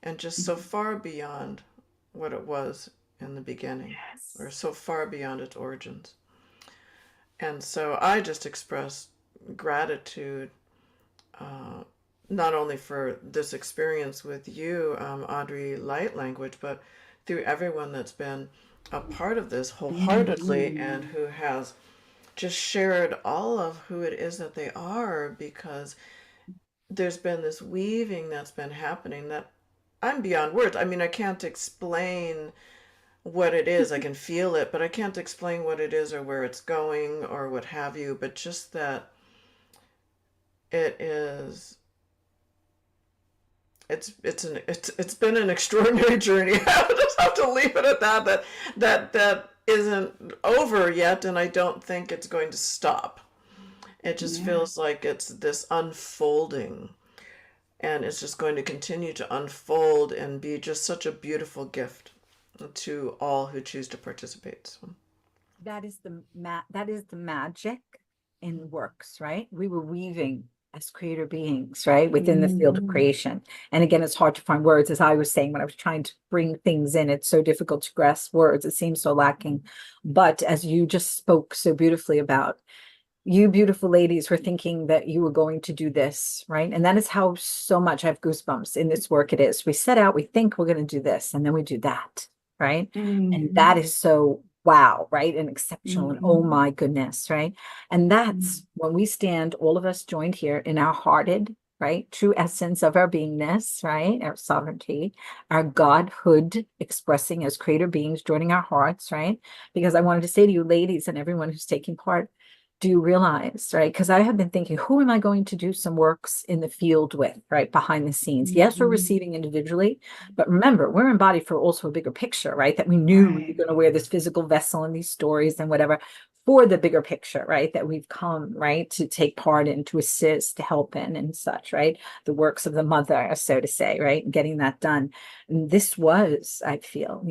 and just so far beyond what it was in the beginning, or so far beyond its origins. And so I just express gratitude, not only for this experience with you, Audrey Light Language, but through everyone that's been a part of this wholeheartedly and who has just shared all of who it is that they are, because there's been this weaving that's been happening that I'm beyond words. I mean, I can't explain what it is. I can feel it, but I can't explain what it is or where it's going or what have you, but just that it's been an extraordinary journey. I just have to leave it at that isn't over yet, and I don't think it's going to stop. It just feels like it's this unfolding, and it's just going to continue to unfold and be just such a beautiful gift to all who choose to participate. So. That is the magic in works, right? We were weaving as creator beings, right, within the field of creation. And again, it's hard to find words, as I was saying when I was trying to bring things in. It's so difficult to grasp words. It seems so lacking. But as you just spoke so beautifully about, you beautiful ladies were thinking that you were going to do this, right? And that is how so much I have goosebumps in this work. It is. We set out, we think we're going to do this, and then we do that, right? And that is so wow, right? And exceptional. And oh my goodness, right? And that's when we stand, all of us joined here in our hearted, right? True essence of our beingness, right? Our sovereignty, our Godhood expressing as creator beings, joining our hearts, right? Because I wanted to say to you ladies and everyone who's taking part, do you realize, right? Because I have been thinking, who am I going to do some works in the field with, right? Behind the scenes. Yes, we're receiving individually, but remember, we're embodied for also a bigger picture, right? That we knew we were going to wear this physical vessel and these stories and whatever for the bigger picture, right? That we've come, right? To take part in, to assist, to help in and such, right? The works of the mother, so to say, right? Getting that done. And this was, I feel,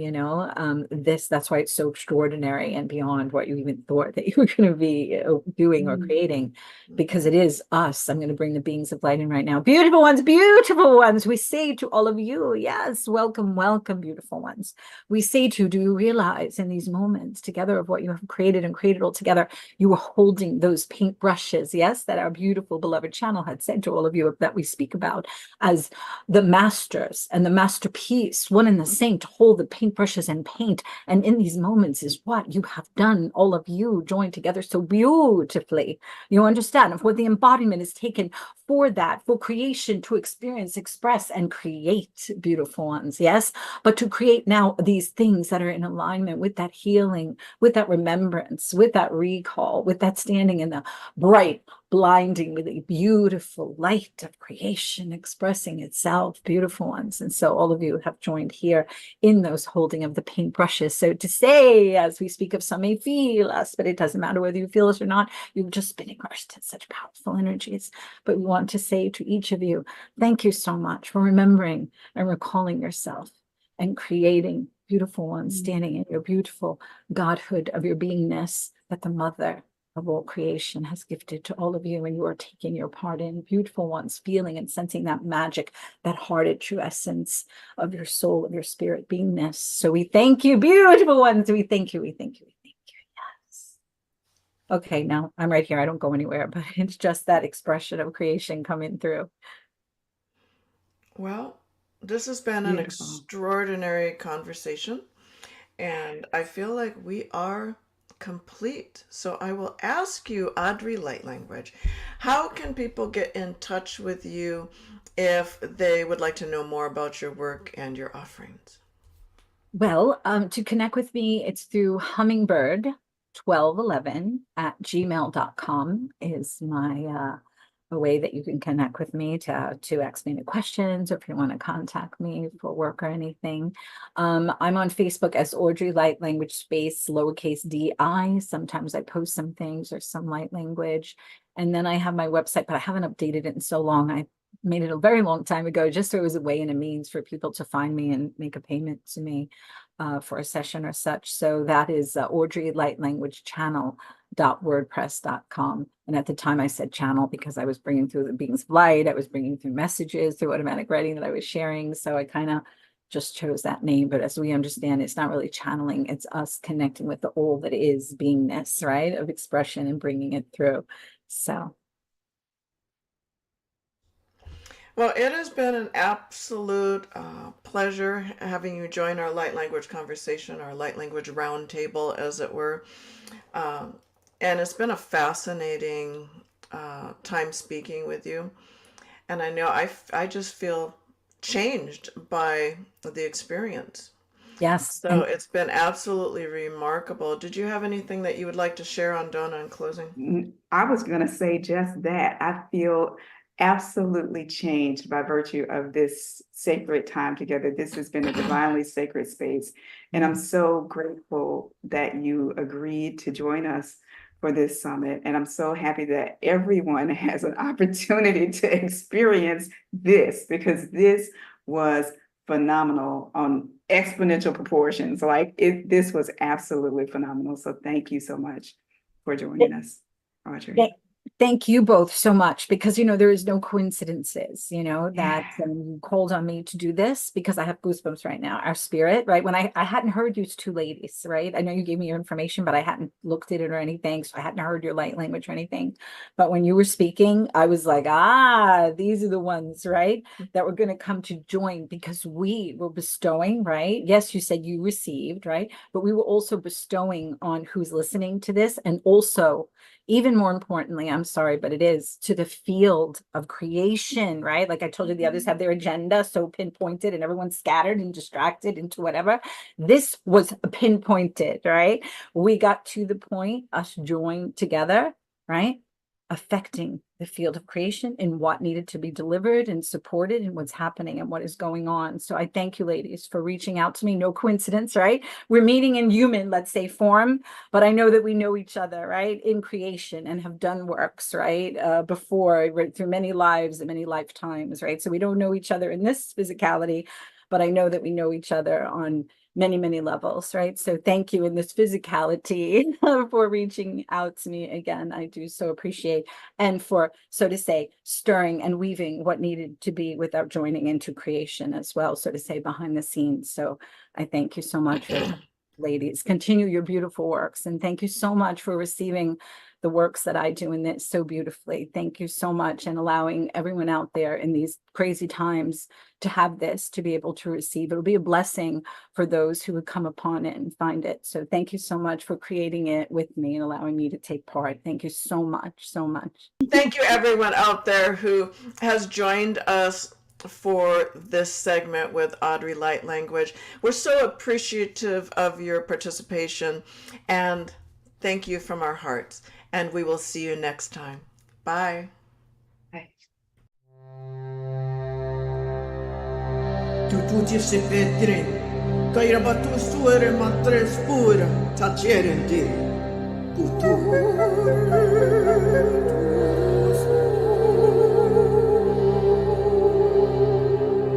that's why it's so extraordinary and beyond what you even thought that you were going to be doing or creating, because it is us. I'm going to bring the beings of light in right now. Beautiful ones. We say to all of you, yes, welcome, beautiful ones. We say to you, do you realize in these moments together of what you have created and created all together, you are holding those paint brushes, yes, that our beautiful beloved channel had said to all of you that we speak about as the masters and the masterpiece, one and the same, to hold the paintbrushes and paint. And in these moments is what you have done, all of you joined together so beautifully. You understand of what the embodiment is taken for that, for creation to experience, express, and create, beautiful ones, yes? But to create now these things that are in alignment with that healing, with that remembrance, with that recall, with that standing in the bright, blindingly beautiful light of creation expressing itself, beautiful ones. And so all of you have joined here in those holding of the paintbrushes. So to say, as we speak of, some may feel us, but it doesn't matter whether you feel us or not, you've just been immersed in such powerful energies. But we want to say to each of you, thank you so much for remembering and recalling yourself and creating, beautiful ones, standing in your beautiful Godhood of your beingness that the mother of all creation has gifted to all of you, and you are taking your part in, beautiful ones, feeling and sensing that magic, that hearted true essence of your soul, of your spirit beingness. So we thank you, beautiful ones. We thank you. We thank you. We thank you. Yes. Okay, now I'm right here. I don't go anywhere, but it's just that expression of creation coming through. Well, this has been an Beautiful. extraordinary conversation, and I feel like we are complete. So I will ask you, Audrey Light Language, how can people get in touch with you if they would like to know more about your work and your offerings? Well, to connect with me, it's through hummingbird1211@gmail.com is my a way that you can connect with me to ask me any questions, or if you want to contact me for work or anything. I'm on Facebook as Audrey Light Language space lowercase di. Sometimes I post some things or some light language. And then I have my website, but I haven't updated it in so long. I made it a very long time ago, just so it was a way and a means for people to find me and make a payment to me for a session or such. So that is Audrey Light Language Channel.wordpress.com. And at the time I said channel because I was bringing through the beings of light. I was bringing through messages through automatic writing that I was sharing. So I kind of just chose that name. But as we understand, it's not really channeling. It's us connecting with the all that is beingness, right, of expression and bringing it through. So. Well, it has been an absolute pleasure having you join our light language conversation, our light language roundtable, as it were. And it's been a fascinating time speaking with you. And I know I just feel changed by the experience. Yes. So it's been absolutely remarkable. Did you have anything that you would like to share on Donna in closing? I was going to say just that. I feel absolutely changed by virtue of this sacred time together. This has been a divinely sacred space. And I'm so grateful that you agreed to join us for this summit. And I'm so happy that everyone has an opportunity to experience this, because this was phenomenal on exponential proportions. This was absolutely phenomenal. So thank you so much for joining us, Audrey. Thank you both so much, because, there is no coincidences, that you called on me to do this, because I have goosebumps right now. Our spirit, right? When I hadn't heard you two ladies, right? I know you gave me your information, but I hadn't looked at it or anything. So I hadn't heard your light language or anything. But when you were speaking, I was like, these are the ones, right, that were going to come to join, because we were bestowing, right? Yes, you said you received, right? But we were also bestowing on who's listening to this, and also, even more importantly, I'm sorry, but it is to the field of creation, right? Like I told you, the others have their agenda so pinpointed and everyone's scattered and distracted into whatever. This was pinpointed, right? We got to the point, us joined together, right? Affecting the field of creation and what needed to be delivered and supported and what's happening and what is going on. So I thank you, ladies, for reaching out to me. No coincidence, right? We're meeting in human, let's say, form, but I know that we know each other, right, in creation, and have done works, right, before, right, through many lives and many lifetimes, right? So we don't know each other in this physicality, but I know that we know each other on many, many levels, right? So thank you in this physicality for reaching out to me again. I do so appreciate, and for, so to say, stirring and weaving what needed to be without joining into creation as well, so to say, behind the scenes. So I thank you so much, ladies. Continue your beautiful works. And thank you so much for receiving the works that I do in this so beautifully. Thank you so much, and allowing everyone out there in these crazy times to have this, to be able to receive. It'll be a blessing for those who would come upon it and find it. So thank you so much for creating it with me and allowing me to take part. Thank you so much, so much. Thank you, everyone out there who has joined us for this segment with Audrey Light Language. We're so appreciative of your participation, and thank you from our hearts. And we will see you next time. Bye. Bye. Tutti se petri, kaira batu suere matre spura, tacerenti, putu.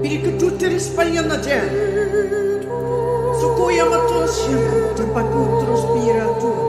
Perché tutte le spagnole gente, su cui amato siamo, te pacutro spira tu.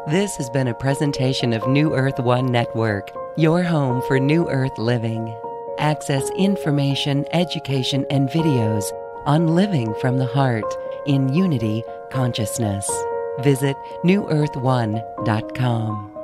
This has been a presentation of New Earth One Network, your home for New Earth living. Access information, education, and videos on living from the heart in unity consciousness. Visit newearth1.com.